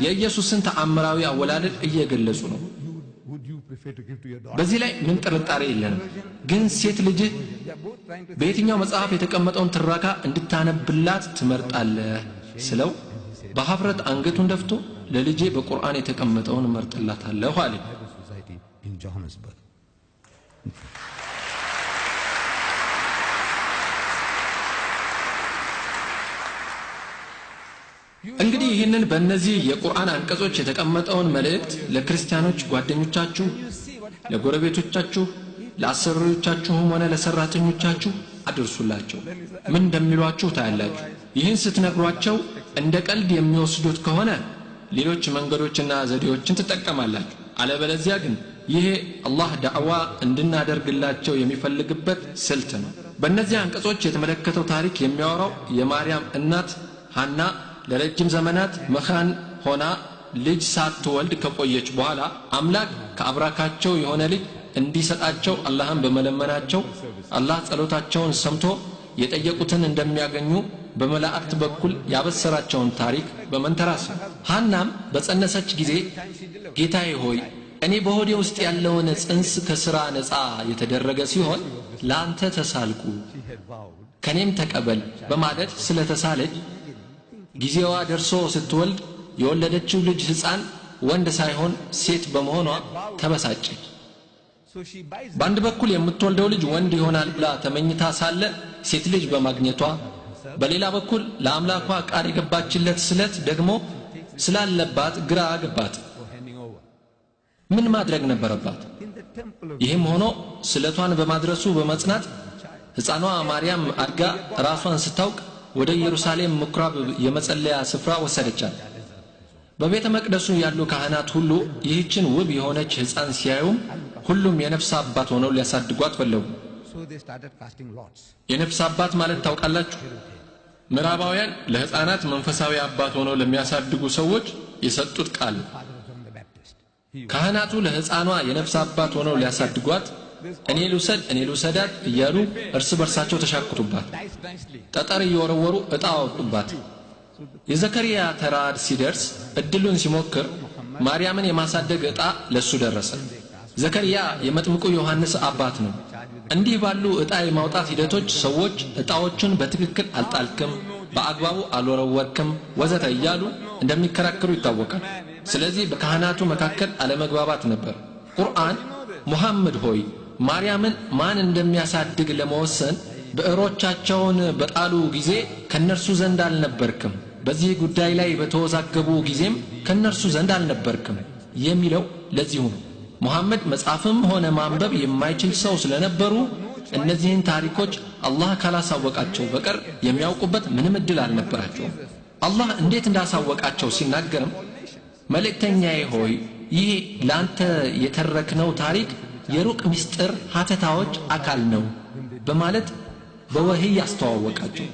የኢየሱስን ተአምራዊ አወላለድ እየገለጹ ነው በዚህ ላይ ምን ጥርጣሬ የለንም ግን ሴት ልጅ በየትኛው መጽሐፍ የተቀመጠውን ትረካ እንድታነብላት ትመርጣለህ ስለው በሀፍረት አንገቱን ደፍቶ ለልጄ በቁርአን የተቀመጠውን መርጥላታለሁ አለ in Johannesburg. እንግዲህ ይህንን በእነዚህ የቁርአን አንቀጾች የተቀመጠውን መልእክት ለክርስቲያኖች ጓደኞቻችሁ ለጎረቤቶቻችሁ ለአሰሪዎቻችሁም ሆነ ለሰራተኞቻችሁ አድርሱላቸው ምን እንደሚሏችሁ ታያላችሁ ይህን ስትነግሯቸው እንደ ቀልድ የሚወስዱት ከሆነ ሌሎች መንገዶችና ዘዴዎችን ትጠቀማላችሁ አለበለዚያ ግን ይሄ አላህ ዳዕዋ እንድናደርግላቸው የሚፈልግበት ስልት ነው በእነዚህ አንቀጾች የተመለከተው ታሪክ የሚያወራው የማርያም እናት ሐና ለረጅም ዘመናት መኻን ሆና ልጅ ሳትወልድ ከቆየች በኋላ አምላክ ከአብራካቸው የሆነ ልጅ እንዲሰጣቸው አላህን በመለመናቸው አላህ ጸሎታቸውን ሰምቶ የጠየቁትን እንደሚያገኙ በመላእክት በኩል ያበሰራቸውን ታሪክ በመንተራስ ሐናም በጸነሰች ጊዜ ጌታዬ ሆይ እኔ በሆዴ ውስጥ ያለውን ጽንስ ከሥራ ነፃ የተደረገ ሲሆን ላንተ ተሳልኩ ከኔም ተቀበል በማለት ስለተሳለች ጊዜዋ ደርሶ ስትወልድ የወለደችው ልጅ ሕፃን ወንድ ሳይሆን ሴት በመሆኗ ተበሳጨች በአንድ በኩል የምትወልደው ልጅ ወንድ ይሆናል ብላ ተመኝታ ሳለ ሴት ልጅ በማግኘቷ በሌላ በኩል ለአምላኳ ቃል የገባችለት ስለት ደግሞ ስላለባት ግራ ገባት ምን ማድረግ ነበረባት ይህም ሆኖ ስለቷን በማድረሱ በመጽናት ሕፃኗ ማርያም አድጋ ራሷን ስታውቅ ወደ ኢየሩሳሌም ምኩራብ የመጸለያ ስፍራ ወሰደቻት በቤተ መቅደሱ ያሉ ካህናት ሁሉ ይህችን ውብ የሆነች ሕፃን ሲያዩም ሁሉም የነፍስ አባት ሆነው ሊያሳድጓት ፈለጉ የነፍስ አባት ማለት ታውቃላችሁ ምዕራባውያን ለሕፃናት መንፈሳዊ አባት ሆነው ለሚያሳድጉ ሰዎች የሰጡት ቃል ካህናቱ ለሕፃኗ የነፍስ አባት ሆነው ሊያሳድጓት እኔ ልውሰዳት እያሉ እርስ በርሳቸው ተሻክቱባት ጠጠር እየወረወሩ ዕጣ አወጡባት የዘከሪያ ተራድ ሲደርስ እድሉን ሲሞክር ማርያምን የማሳደግ ዕጣ ለሱ ደረሰ ዘከሪያ የመጥምቁ ዮሐንስ አባት ነው እንዲህ ባሉ ዕጣ የማውጣት ሂደቶች ሰዎች ዕጣዎችን በትክክል አልጣልክም በአግባቡ አልወረወርክም ወዘተ እያሉ እንደሚከራከሩ ይታወቃል ስለዚህ በካህናቱ መካከል አለመግባባት ነበር ቁርአን ሙሐመድ ሆይ ማርያምን ማን እንደሚያሳድግ ለመወሰን ብዕሮቻቸውን በጣሉ ጊዜ ከነርሱ ዘንድ አልነበርክም በዚህ ጉዳይ ላይ በተወዛገቡ ጊዜም ከነርሱ ዘንድ አልነበርክም የሚለው ለዚሁ ነው ሙሐመድ መጻፍም ሆነ ማንበብ የማይችል ሰው ስለነበሩ እነዚህን ታሪኮች አላህ ካላሳወቃቸው በቀር የሚያውቁበት ምንም እድል አልነበራቸው አላህ እንዴት እንዳሳወቃቸው ሲናገርም መልእክተኛዬ ሆይ ይህ ላንተ የተረክነው ታሪክ የሩቅ ምስጢር ሀተታዎች አካል ነው በማለት በወህይ ያስተዋወቃቸው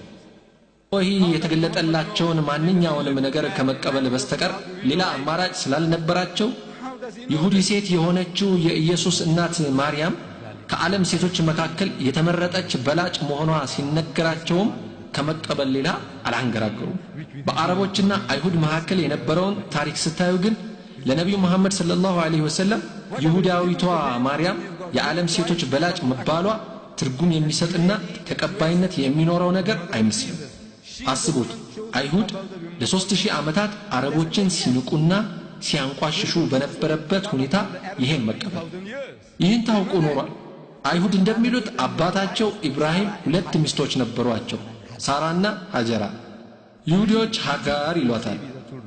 ወህይ የተገለጠላቸውን ማንኛውንም ነገር ከመቀበል በስተቀር ሌላ አማራጭ ስላልነበራቸው ይሁዲ ሴት የሆነችው የኢየሱስ እናት ማርያም ከዓለም ሴቶች መካከል የተመረጠች በላጭ መሆኗ ሲነገራቸውም ከመቀበል ሌላ አላንገራገሩም በአረቦችና አይሁድ መካከል የነበረውን ታሪክ ስታዩ ግን ለነቢዩ መሐመድ ሰለላሁ ዐለይሂ ወሰለም ይሁዳዊቷ ማርያም የዓለም ሴቶች በላጭ መባሏ ትርጉም የሚሰጥና ተቀባይነት የሚኖረው ነገር አይመስልም አስቡት አይሁድ ለ3000 ዓመታት አረቦችን ሲንቁና ሲያንቋሽሹ በነበረበት ሁኔታ ይሄን መቀበል ይህን ታውቁ ኖሯል አይሁድ እንደሚሉት አባታቸው ኢብራሂም ሁለት ሚስቶች ነበሯቸው ሳራና ሀጀራ ይሁዲዎች ሀጋር ይሏታል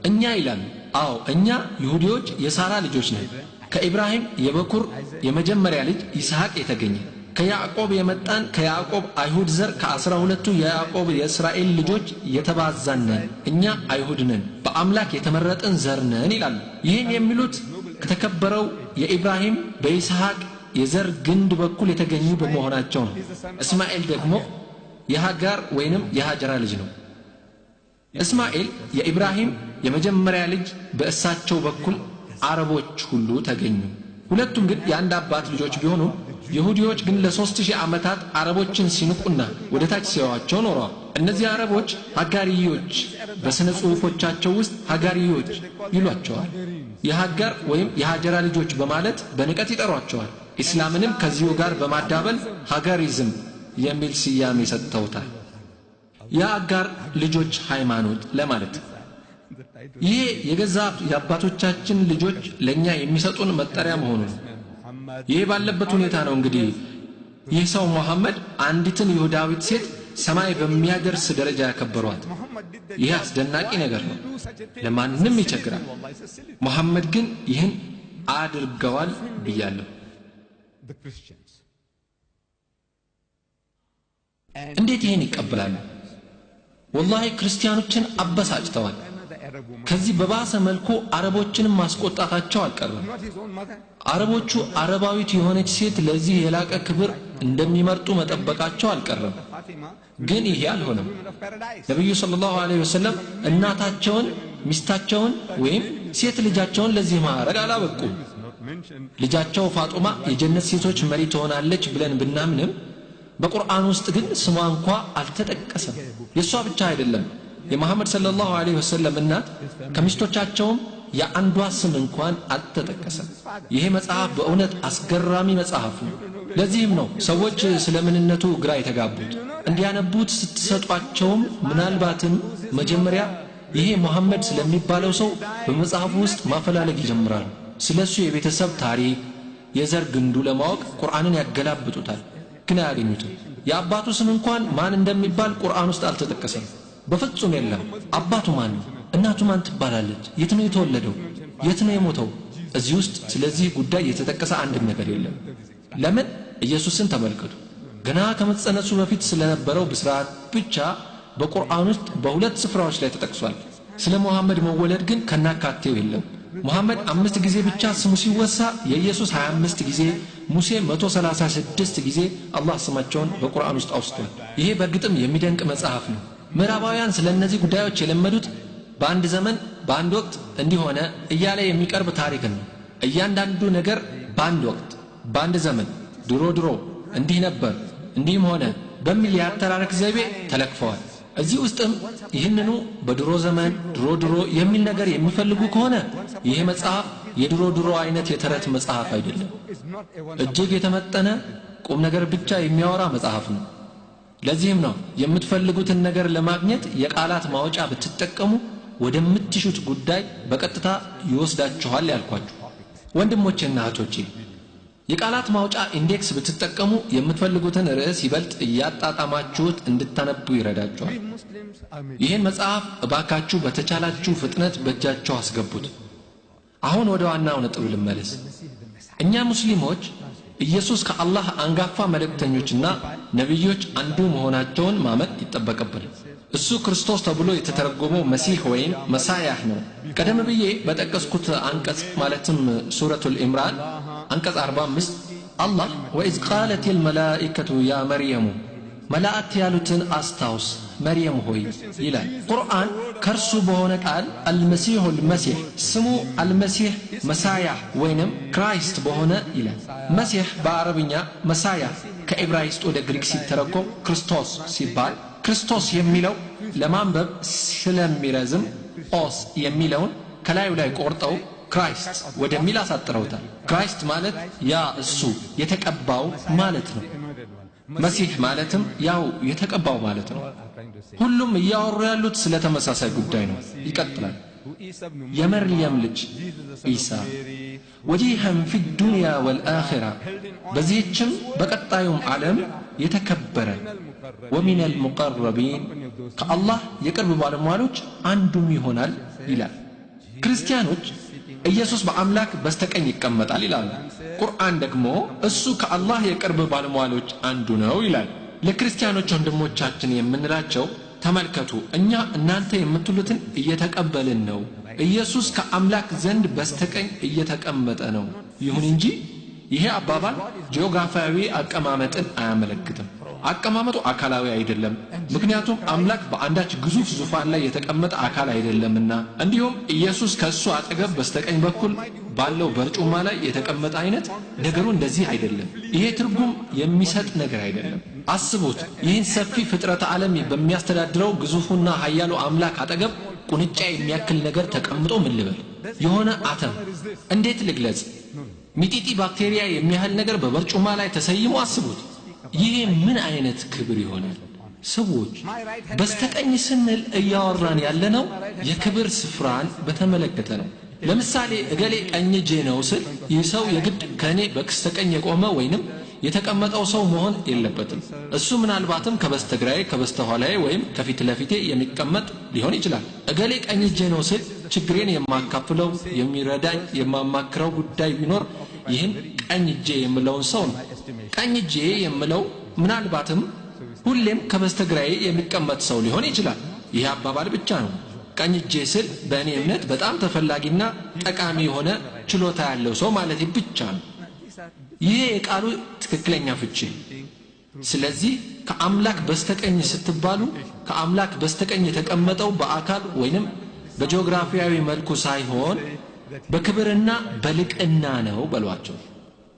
እኛ ይላሉ አዎ እኛ ይሁዲዎች የሳራ ልጆች ነን ከኢብራሂም የበኩር የመጀመሪያ ልጅ ይስሐቅ የተገኘ ከያዕቆብ የመጣን ከያዕቆብ አይሁድ ዘር ከ12ቱ የያዕቆብ የእስራኤል ልጆች የተባዛነን እኛ አይሁድ ነን በአምላክ የተመረጠን ዘር ነን ይላሉ ይህን የሚሉት ከተከበረው የኢብራሂም በይስሐቅ የዘር ግንድ በኩል የተገኙ በመሆናቸው ነው እስማኤል ደግሞ የሀጋር ወይንም የሀጀራ ልጅ ነው እስማኤል የኢብራሂም የመጀመሪያ ልጅ በእሳቸው በኩል አረቦች ሁሉ ተገኙ ሁለቱም ግን የአንድ አባት ልጆች ቢሆኑ ይሁዲዎች ግን ለ3000 ዓመታት አረቦችን ሲንቁና ወደታች ሲያዋቸው ኖረዋል እነዚህ አረቦች ሀጋሪዮች በስነ ጽሑፎቻቸው ውስጥ ሀጋሪዮች ይሏቸዋል የሀጋር ወይም የሀጀራ ልጆች በማለት በንቀት ይጠሯቸዋል እስላምንም ከዚሁ ጋር በማዳበል ሀጋሪዝም የሚል ስያሜ ሰጥተውታል የአጋር ልጆች ሃይማኖት ለማለት ይሄ የገዛ የአባቶቻችን ልጆች ለኛ የሚሰጡን መጠሪያ መሆኑ ነው ይሄ ባለበት ሁኔታ ነው እንግዲህ ይህ ሰው መሐመድ አንዲትን ይሁዳዊት ሴት ሰማይ በሚያደርስ ደረጃ ያከበሯት ይህ አስደናቂ ነገር ነው ለማንም ይቸግራል መሐመድ ግን ይህን አድርገዋል ብያለሁ እንዴት ይሄን ይቀበላሉ? ወላሂ ክርስቲያኖችን አበሳጭተዋል። ከዚህ በባሰ መልኩ አረቦችንም ማስቆጣታቸው አልቀረም። አረቦቹ አረባዊት የሆነች ሴት ለዚህ የላቀ ክብር እንደሚመርጡ መጠበቃቸው አልቀረም። ግን ይሄ አልሆነም። ነብዩ ሰለላሁ ዐለይሂ ወሰለም እናታቸውን፣ ሚስታቸውን ወይም ሴት ልጃቸውን ለዚህ ማዕረግ አላበቁም። ልጃቸው ፋጡማ የጀነት ሴቶች መሪ ትሆናለች ብለን ብናምንም በቁርአን ውስጥ ግን ስሟ እንኳ አልተጠቀሰም። የሷ ብቻ አይደለም፣ የመሐመድ ሰለላሁ ዐለይሂ ወሰለም እናት ከሚስቶቻቸውም የአንዷ ስም እንኳን አልተጠቀሰም። ይሄ መጽሐፍ በእውነት አስገራሚ መጽሐፍ ነው። ለዚህም ነው ሰዎች ስለምንነቱ ግራ የተጋቡት። እንዲያነቡት ስትሰጧቸውም ምናልባትም መጀመሪያ ይሄ መሐመድ ስለሚባለው ሰው በመጽሐፉ ውስጥ ማፈላለግ ይጀምራሉ። ስለሱ የቤተሰብ ታሪክ፣ የዘር ግንዱ ለማወቅ ቁርአንን ያገላብጡታል፣ ግን አያገኙትም። የአባቱ ስም እንኳን ማን እንደሚባል ቁርአን ውስጥ አልተጠቀሰም። በፍጹም የለም። አባቱ ማን ነው? እናቱ ማን ትባላለች? የት ነው የተወለደው? የት ነው የሞተው? እዚህ ውስጥ ስለዚህ ጉዳይ የተጠቀሰ አንድም ነገር የለም። ለምን? ኢየሱስን ተመልከቱ። ገና ከመጸነሱ በፊት ስለነበረው ብስራት ብቻ በቁርአን ውስጥ በሁለት ስፍራዎች ላይ ተጠቅሷል። ስለ መሐመድ መወለድ ግን ከናካቴው የለም። መሐመድ 5 ጊዜ ብቻ ስሙ ሲወሳ የኢየሱስ 25 ጊዜ፣ ሙሴ 136 ጊዜ አላህ ስማቸውን በቁርአን ውስጥ አውስቷል። ይሄ በእርግጥም የሚደንቅ መጽሐፍ ነው። ምዕራባውያን ስለ እነዚህ ጉዳዮች የለመዱት በአንድ ዘመን በአንድ ወቅት እንዲሆነ እያለ የሚቀርብ ታሪክን ነው። እያንዳንዱ ነገር በአንድ ወቅት በአንድ ዘመን ድሮ እንዲህ ነበር እንዲህም ሆነ በሚል ያተራረክ ዘይቤ ተለክፈዋል። እዚህ ውስጥም ይህንኑ በድሮ ዘመን ድሮ የሚል ነገር የሚፈልጉ ከሆነ ይሄ መጽሐፍ የድሮ አይነት የተረት መጽሐፍ አይደለም። እጅግ የተመጠነ ቁም ነገር ብቻ የሚያወራ መጽሐፍ ነው። ለዚህም ነው የምትፈልጉትን ነገር ለማግኘት የቃላት ማውጫ ብትጠቀሙ ወደምትሹት ጉዳይ በቀጥታ ይወስዳችኋል ያልኳችሁ። ወንድሞቼና እህቶቼ የቃላት ማውጫ ኢንዴክስ ብትጠቀሙ የምትፈልጉትን ርዕስ ይበልጥ እያጣጣማችሁት እንድታነቡ ይረዳችኋል። ይህን መጽሐፍ እባካችሁ በተቻላችሁ ፍጥነት በእጃችሁ አስገቡት። አሁን ወደ ዋናው ነጥብ ልመለስ። እኛ ሙስሊሞች ኢየሱስ ከአላህ አንጋፋ መልእክተኞችና ነብዮች አንዱ መሆናቸውን ማመን ይጠበቅብናል። እሱ ክርስቶስ ተብሎ የተተረጎመው መሲህ ወይም መሳያህ ነው። ቀደም ብዬ በጠቀስኩት አንቀጽ ማለትም ሱረቱል ኢምራን አንቀጽ 45 አላህ ወኢዝ ቃለቲል መላኢከቱ ያ መርየሙ መላእክት ያሉትን አስታውስ መርየም ሆይ ይላል። ቁርአን ከርሱ በሆነ ቃል አልመሲሁል መሲህ ስሙ አልመሲህ መሳያህ ወይንም ክራይስት በሆነ ይላል። መሲህ በአረብኛ መሳያ ከዕብራይስጥ ወደ ግሪክ ሲተረጎም ክርስቶስ ሲባል ክርስቶስ የሚለው ለማንበብ ስለሚረዝም ኦስ የሚለውን ከላዩ ላይ ቆርጠው ክራይስት ወደሚል አሳጥረውታል። ክራይስት ማለት ያ እሱ የተቀባው ማለት ነው። መሲህ ማለትም ያው የተቀባው ማለት ነው። ሁሉም እያወሩ ያሉት ስለ ተመሳሳይ ጉዳይ ነው። ይቀጥላል። የመርየም ልጅ ኢሳ ወጂሃን ፊ ዱንያ ወልአኺራ በዚህችም በቀጣዩም ዓለም የተከበረ ወሚነል ሙቀረቢን ከአላህ የቅርብ ባለሟሎች አንዱም ይሆናል ይላል። ክርስቲያኖች ኢየሱስ በአምላክ በስተቀኝ ይቀመጣል ይላሉ። ቁርአን ደግሞ እሱ ከአላህ የቅርብ ባለሟሎች አንዱ ነው ይላል። ለክርስቲያኖች ወንድሞቻችን የምንላቸው ተመልከቱ፣ እኛ እናንተ የምትሉትን እየተቀበልን ነው። ኢየሱስ ከአምላክ ዘንድ በስተቀኝ እየተቀመጠ ነው። ይሁን እንጂ ይሄ አባባል ጂኦግራፊያዊ አቀማመጥን አያመለክትም። አቀማመጡ አካላዊ አይደለም። ምክንያቱም አምላክ በአንዳች ግዙፍ ዙፋን ላይ የተቀመጠ አካል አይደለምና። እንዲሁም ኢየሱስ ከሱ አጠገብ በስተቀኝ በኩል ባለው በርጩማ ላይ የተቀመጠ አይነት ነገሩ እንደዚህ አይደለም። ይሄ ትርጉም የሚሰጥ ነገር አይደለም። አስቡት፣ ይህን ሰፊ ፍጥረተ ዓለም በሚያስተዳድረው ግዙፉና ኃያሉ አምላክ አጠገብ ቁንጫ የሚያክል ነገር ተቀምጦ ምን ልበል? የሆነ አተም እንዴት ልግለጽ? ሚጢጢ ባክቴሪያ የሚያህል ነገር በበርጩማ ላይ ተሰይሞ አስቡት። ይሄ ምን አይነት ክብር ይሆናል? ሰዎች በስተቀኝ ስንል እያወራን ያለነው የክብር ስፍራን በተመለከተ ነው። ለምሳሌ እገሌ ቀኝ እጄ ነው ስል ይህ ሰው የግድ ከኔ በስተቀኝ የቆመ ወይንም የተቀመጠው ሰው መሆን የለበትም። እሱ ምናልባትም ከበስተግራዬ ከበስተኋላዬ ወይም ከፊት ለፊቴ የሚቀመጥ ሊሆን ይችላል። እገሌ ቀኝ እጄ ነው ስል ችግሬን የማካፍለው የሚረዳኝ የማማክረው ጉዳይ ቢኖር ይህን ቀኝ እጄ የምለውን ሰው ነው። ቀኝ እጄ የምለው ምናልባትም ሁሌም ከበስተግራዬ የሚቀመጥ ሰው ሊሆን ይችላል። ይህ አባባል ብቻ ነው። ቀኝ እጄ ስል በእኔ እምነት በጣም ተፈላጊና ጠቃሚ የሆነ ችሎታ ያለው ሰው ማለት ብቻ ነው። ይሄ የቃሉ ትክክለኛ ፍቺ። ስለዚህ ከአምላክ በስተቀኝ ስትባሉ ከአምላክ በስተቀኝ የተቀመጠው በአካል ወይንም በጂኦግራፊያዊ መልኩ ሳይሆን በክብርና በልቅና ነው በሏቸው።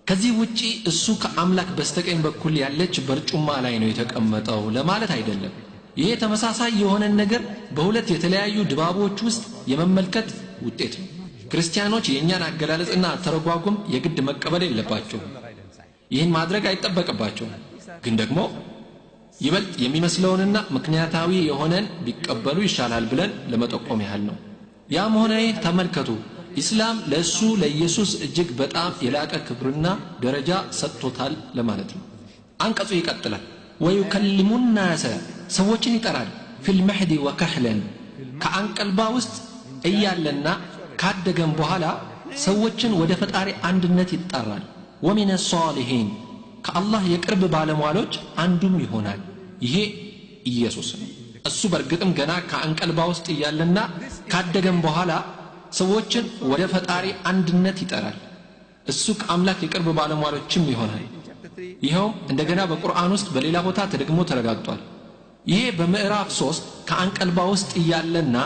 ከዚህ ውጪ እሱ ከአምላክ በስተቀኝ በኩል ያለች በርጩማ ላይ ነው የተቀመጠው ለማለት አይደለም። ይሄ ተመሳሳይ የሆነ ነገር በሁለት የተለያዩ ድባቦች ውስጥ የመመልከት ውጤት ነው። ክርስቲያኖች የእኛን አገላለጽና ተረጓጉም የግድ መቀበል የለባቸውም። ይህን ማድረግ አይጠበቅባቸውም። ግን ደግሞ ይበልጥ የሚመስለውንና ምክንያታዊ የሆነን ቢቀበሉ ይሻላል ብለን ለመጠቆም ያህል ነው። ያም ሆነ ይህ ተመልከቱ፣ ኢስላም ለእሱ ለኢየሱስ እጅግ በጣም የላቀ ክብርና ደረጃ ሰጥቶታል ለማለት ነው። አንቀጹ ይቀጥላል። ወዩከልሙ ናሰ ሰዎችን ይጠራል ፊል መህዲ ወከህለን ከአንቀልባ ውስጥ እያለና ካደገም በኋላ ሰዎችን ወደ ፈጣሪ አንድነት ይጠራል። ወሚነ ሷሊሒን ከአላህ የቅርብ ባለሟሎች አንዱም ይሆናል። ይሄ ኢየሱስ ነው። እሱ በእርግጥም ገና ከአንቀልባ ውስጥ እያለና ካደገም በኋላ ሰዎችን ወደ ፈጣሪ አንድነት ይጠራል። እሱ ከአምላክ የቅርብ ባለሟሎችም ይሆናል። ይኸው እንደገና በቁርአን ውስጥ በሌላ ቦታ ተደግሞ ተረጋግጧል። ይሄ በምዕራፍ 3 ከአንቀልባ ውስጥ እያለና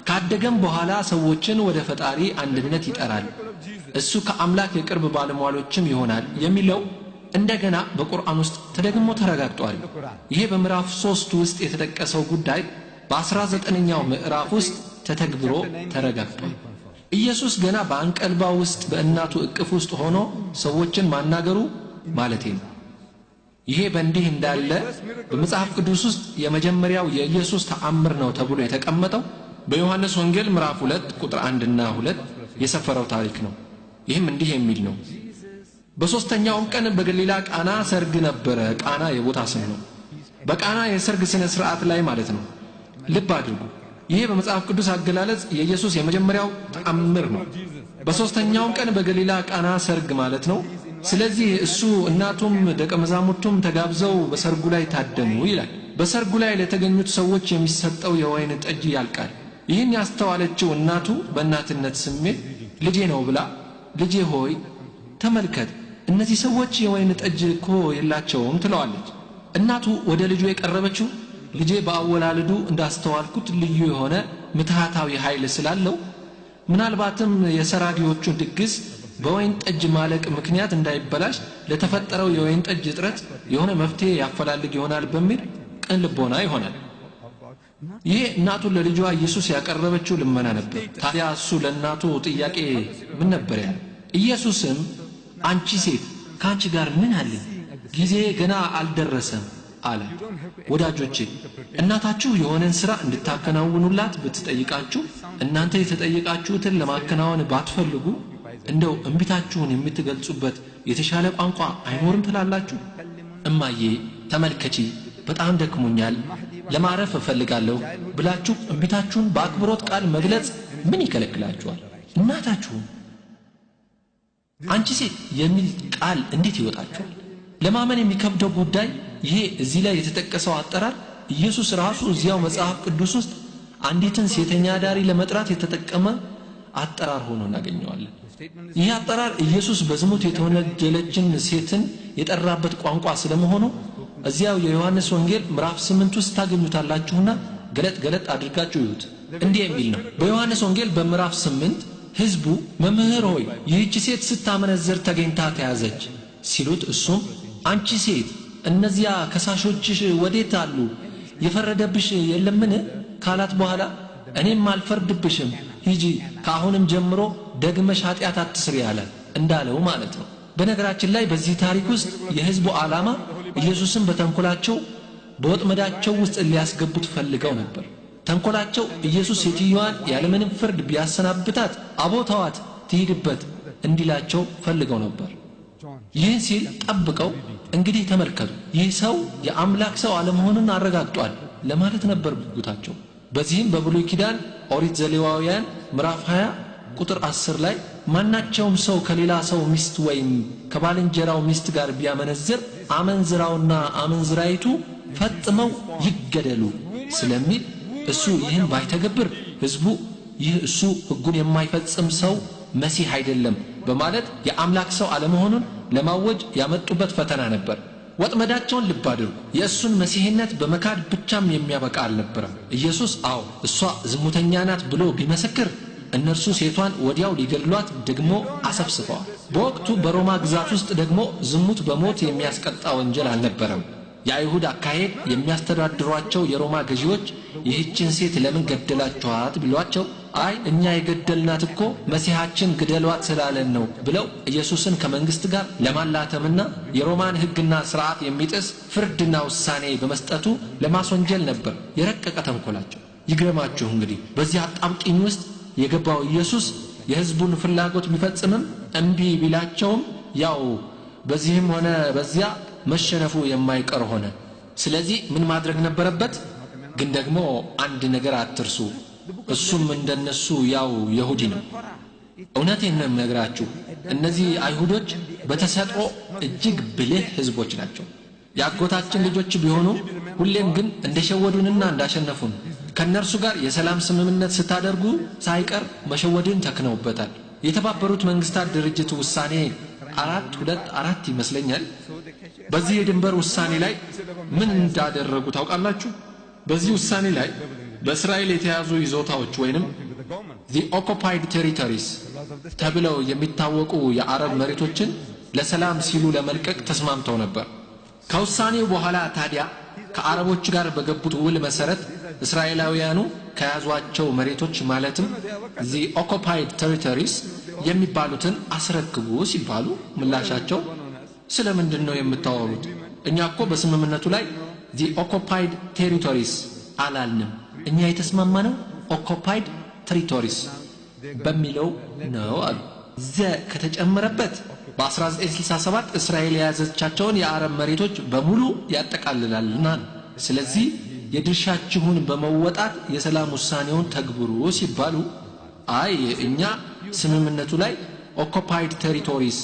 ካደገም በኋላ ሰዎችን ወደ ፈጣሪ አንድነት ይጠራል፣ እሱ ከአምላክ የቅርብ ባለሟሎችም ይሆናል የሚለው እንደገና በቁርአን ውስጥ ተደግሞ ተረጋግጧል። ይሄ በምዕራፍ 3 ውስጥ የተጠቀሰው ጉዳይ በ19ኛው ምዕራፍ ውስጥ ተተግብሮ ተረጋግጧል። ኢየሱስ ገና በአንቀልባ ውስጥ በእናቱ እቅፍ ውስጥ ሆኖ ሰዎችን ማናገሩ ማለቴ ነው። ይሄ በእንዲህ እንዳለ በመጽሐፍ ቅዱስ ውስጥ የመጀመሪያው የኢየሱስ ተአምር ነው ተብሎ የተቀመጠው በዮሐንስ ወንጌል ምዕራፍ 2 ቁጥር 1 እና 2 የሰፈረው ታሪክ ነው። ይህም እንዲህ የሚል ነው። በሶስተኛውም ቀን በገሊላ ቃና ሰርግ ነበረ። ቃና የቦታ ስም ነው። በቃና የሰርግ ስነ ስርዓት ላይ ማለት ነው። ልብ አድርጉ። ይሄ በመጽሐፍ ቅዱስ አገላለጽ የኢየሱስ የመጀመሪያው ተአምር ነው። በሶስተኛውም ቀን በገሊላ ቃና ሰርግ ማለት ነው። ስለዚህ እሱ እናቱም ደቀ መዛሙርቱም ተጋብዘው በሰርጉ ላይ ታደሙ ይላል። በሰርጉ ላይ ለተገኙት ሰዎች የሚሰጠው የወይን ጠጅ ያልቃል። ይህን ያስተዋለችው እናቱ በእናትነት ስሜት ልጄ ነው ብላ ልጄ ሆይ ተመልከት፣ እነዚህ ሰዎች የወይን ጠጅ እኮ የላቸውም ትለዋለች። እናቱ ወደ ልጁ የቀረበችው ልጄ በአወላለዱ እንዳስተዋልኩት ልዩ የሆነ ምትሃታዊ ኃይል ስላለው ምናልባትም የሰራጊዎቹን ድግስ በወይን ጠጅ ማለቅ ምክንያት እንዳይበላሽ ለተፈጠረው የወይን ጠጅ እጥረት የሆነ መፍትሄ ያፈላልግ ይሆናል በሚል ቅን ልቦና ይሆናል። ይሄ እናቱ ለልጇ ኢየሱስ ያቀረበችው ልመና ነበር። ታዲያ እሱ ለእናቱ ጥያቄ ምን ነበር ያለው? ኢየሱስም አንቺ ሴት ካንቺ ጋር ምን አለኝ? ጊዜ ገና አልደረሰም አለ። ወዳጆቼ እናታችሁ የሆነን ሥራ እንድታከናውኑላት ብትጠይቃችሁ እናንተ የተጠየቃችሁትን ለማከናወን ባትፈልጉ እንደው እንቢታችሁን የምትገልጹበት የተሻለ ቋንቋ አይኖርም ትላላችሁ? እማዬ ተመልከቺ፣ በጣም ደክሞኛል፣ ለማረፍ እፈልጋለሁ ብላችሁ እንቢታችሁን በአክብሮት ቃል መግለጽ ምን ይከለክላችኋል? እናታችሁን አንቺ ሴት የሚል ቃል እንዴት ይወጣችኋል? ለማመን የሚከብደው ጉዳይ ይሄ እዚህ ላይ የተጠቀሰው አጠራር ኢየሱስ ራሱ እዚያው መጽሐፍ ቅዱስ ውስጥ አንዲትን ሴተኛ ዳሪ ለመጥራት የተጠቀመ አጠራር ሆኖ እናገኘዋለን። ይህ አጠራር ኢየሱስ በዝሙት የተወነጀለችን ሴትን የጠራበት ቋንቋ ስለመሆኑ እዚያው የዮሐንስ ወንጌል ምዕራፍ 8 ውስጥ ታገኙታላችሁና ገለጥ ገለጥ አድርጋችሁ ይዩት። እንዲህ የሚል ነው። በዮሐንስ ወንጌል በምዕራፍ 8 ሕዝቡ መምህር ሆይ ይህች ሴት ስታመነዝር ተገኝታ ተያዘች ሲሉት እሱም አንቺ ሴት እነዚያ ከሳሾችሽ ወዴት አሉ? የፈረደብሽ የለምን ካላት በኋላ እኔም አልፈርድብሽም፣ ሂጂ ከአሁንም ጀምሮ ደግመሽ ኃጢአት አትስሪ ያለ እንዳለው ማለት ነው። በነገራችን ላይ በዚህ ታሪክ ውስጥ የሕዝቡ ዓላማ ኢየሱስን በተንኮላቸው በወጥመዳቸው ውስጥ ሊያስገቡት ፈልገው ነበር። ተንኮላቸው ኢየሱስ ሴትዮዋን ያለምንም ፍርድ ቢያሰናብታት አቦታዋት ትሂድበት እንዲላቸው ፈልገው ነበር። ይህን ሲል ጠብቀው እንግዲህ ተመልከቱ ይህ ሰው የአምላክ ሰው አለመሆኑን አረጋግጧል ለማለት ነበር ጉጉታቸው። በዚህም በብሉይ ኪዳን ኦሪት ዘሌዋውያን ምዕራፍ 20 ቁጥር 10 ላይ ማናቸውም ሰው ከሌላ ሰው ሚስት ወይም ከባልንጀራው ሚስት ጋር ቢያመነዝር አመንዝራውና አመንዝራይቱ ፈጥመው ይገደሉ ስለሚል እሱ ይህን ባይተገብር ህዝቡ ይህ እሱ ህጉን የማይፈጽም ሰው መሲህ አይደለም በማለት የአምላክ ሰው አለመሆኑን ለማወጅ ያመጡበት ፈተና ነበር። ወጥመዳቸውን ልብ አድርጉ። የእሱን መሲህነት በመካድ ብቻም የሚያበቃ አልነበረም። ኢየሱስ አዎ እሷ ዝሙተኛ ናት ብሎ ቢመሰክር እነርሱ ሴቷን ወዲያው ሊገድሏት ደግሞ አሰብስበዋል። በወቅቱ በሮማ ግዛት ውስጥ ደግሞ ዝሙት በሞት የሚያስቀጣ ወንጀል አልነበረም። የአይሁድ አካሄድ የሚያስተዳድሯቸው የሮማ ገዢዎች ይህችን ሴት ለምን ገደላችኋት ቢሏቸው አይ እኛ የገደልናት እኮ መሲሐችን ግደሏት ስላለን ነው ብለው ኢየሱስን ከመንግስት ጋር ለማላተምና የሮማን ህግና ሥርዓት የሚጥስ ፍርድና ውሳኔ በመስጠቱ ለማስወንጀል ነበር የረቀቀ ተንኮላቸው። ይገርማችሁ እንግዲህ በዚህ አጣብቂኝ ውስጥ የገባው ኢየሱስ የህዝቡን ፍላጎት ቢፈጽምም እንቢ ቢላቸውም ያው በዚህም ሆነ በዚያ መሸነፉ የማይቀር ሆነ። ስለዚህ ምን ማድረግ ነበረበት? ግን ደግሞ አንድ ነገር አትርሱ፣ እሱም እንደነሱ ያው ይሁዲ ነው። እውነቴን ነው የምነግራችሁ፣ እነዚህ አይሁዶች በተሰጥኦ እጅግ ብልህ ህዝቦች ናቸው። ያጎታችን ልጆች ቢሆኑ ሁሌም ግን እንደሸወዱንና እንዳሸነፉን ከነርሱ ጋር የሰላም ስምምነት ስታደርጉ ሳይቀር መሸወድን ተክነውበታል። የተባበሩት መንግስታት ድርጅት ውሳኔ 424 ይመስለኛል በዚህ የድንበር ውሳኔ ላይ ምን እንዳደረጉ ታውቃላችሁ? በዚህ ውሳኔ ላይ በእስራኤል የተያዙ ይዞታዎች ወይንም the occupied territories ተብለው የሚታወቁ የአረብ መሬቶችን ለሰላም ሲሉ ለመልቀቅ ተስማምተው ነበር። ከውሳኔው በኋላ ታዲያ ከአረቦች ጋር በገቡት ውል መሰረት እስራኤላውያኑ ከያዟቸው መሬቶች ማለትም the occupied territories የሚባሉትን አስረክቡ ሲባሉ ምላሻቸው ስለምንድን ነው የምታወሩት? እኛ እኮ በስምምነቱ ላይ the occupied territories አላልንም። እኛ የተስማማነው occupied territories በሚለው ነው አሉ። ከተጨመረበት በ1967 እስራኤል የያዘቻቸውን የአረብ መሬቶች በሙሉ ያጠቃልላልና ስለዚህ የድርሻችሁን በመወጣት የሰላም ውሳኔውን ተግብሩ ሲባሉ አይ እኛ ስምምነቱ ላይ occupied territories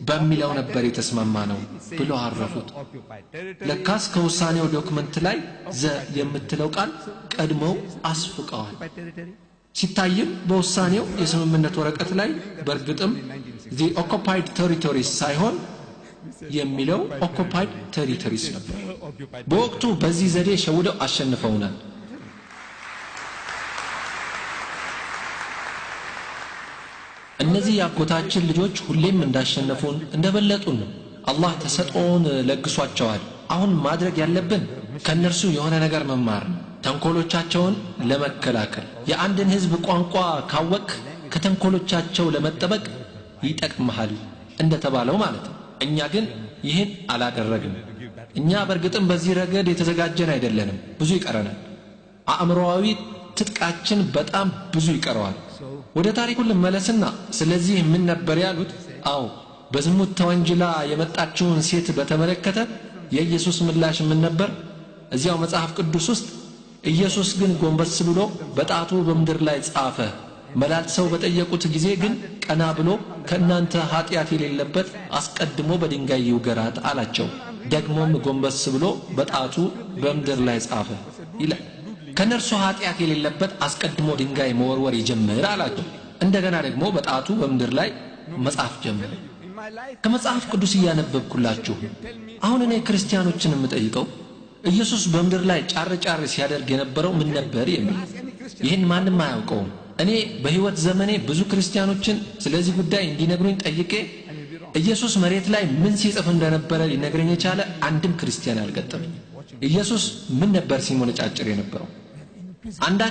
በሚለው ነበር የተስማማነው ብለው አረፉት። ለካስ ከውሳኔው ዶክመንት ላይ የምትለው ቃል ቀድመው አስፍቀዋል። ሲታይም በውሳኔው የስምምነት ወረቀት ላይ በእርግጥም the occupied territories ሳይሆን የሚለው occupied territories ነበር። በወቅቱ በዚህ ዘዴ ሸውደው አሸንፈውናል። እነዚህ ያጎታችን ልጆች ሁሌም እንዳሸነፉን እንደበለጡን ነው። አላህ ተሰጥኦን ለግሷቸዋል። አሁን ማድረግ ያለብን ከነርሱ የሆነ ነገር መማር ነው፣ ተንኮሎቻቸውን ለመከላከል። የአንድን ህዝብ ቋንቋ ካወቅ ከተንኮሎቻቸው ለመጠበቅ ይጠቅምሃል እንደተባለው ማለት ነው። እኛ ግን ይህን አላደረግንም። እኛ በእርግጥም በዚህ ረገድ የተዘጋጀን አይደለንም፣ ብዙ ይቀረናል። አእምሮአዊ ትጥቃችን በጣም ብዙ ይቀረዋል። ወደ ታሪኩ ልመለስና ስለዚህ ምን ነበር ያሉት? አዎ በዝሙት ተወንጅላ የመጣችውን ሴት በተመለከተ የኢየሱስ ምላሽ ምን ነበር? እዚያው መጽሐፍ ቅዱስ ውስጥ ኢየሱስ ግን ጎንበስ ብሎ በጣቱ በምድር ላይ ጻፈ። መላልሰው በጠየቁት ጊዜ ግን ቀና ብሎ ከእናንተ ኃጢአት የሌለበት አስቀድሞ በድንጋይ ይውገራት አላቸው። ደግሞም ጎንበስ ብሎ በጣቱ በምድር ላይ ጻፈ ይላል። ከነርሱ ኃጢአት የሌለበት አስቀድሞ ድንጋይ መወርወር ይጀምር አላቸው። እንደገና ደግሞ በጣቱ በምድር ላይ መጻፍ ጀመረ። ከመጽሐፍ ቅዱስ እያነበብኩላችሁ አሁን እኔ ክርስቲያኖችን የምጠይቀው ኢየሱስ በምድር ላይ ጫር ጫር ሲያደርግ የነበረው ምን ነበር የሚል ይህን ማንም አያውቀውም። እኔ በህይወት ዘመኔ ብዙ ክርስቲያኖችን ስለዚህ ጉዳይ እንዲነግሩኝ ጠይቄ ኢየሱስ መሬት ላይ ምን ሲጽፍ እንደነበረ ሊነግረኝ የቻለ አንድም ክርስቲያን አልገጠመኝ። ኢየሱስ ምን ነበር ሲሞነጫጭር የነበረው? አንዳ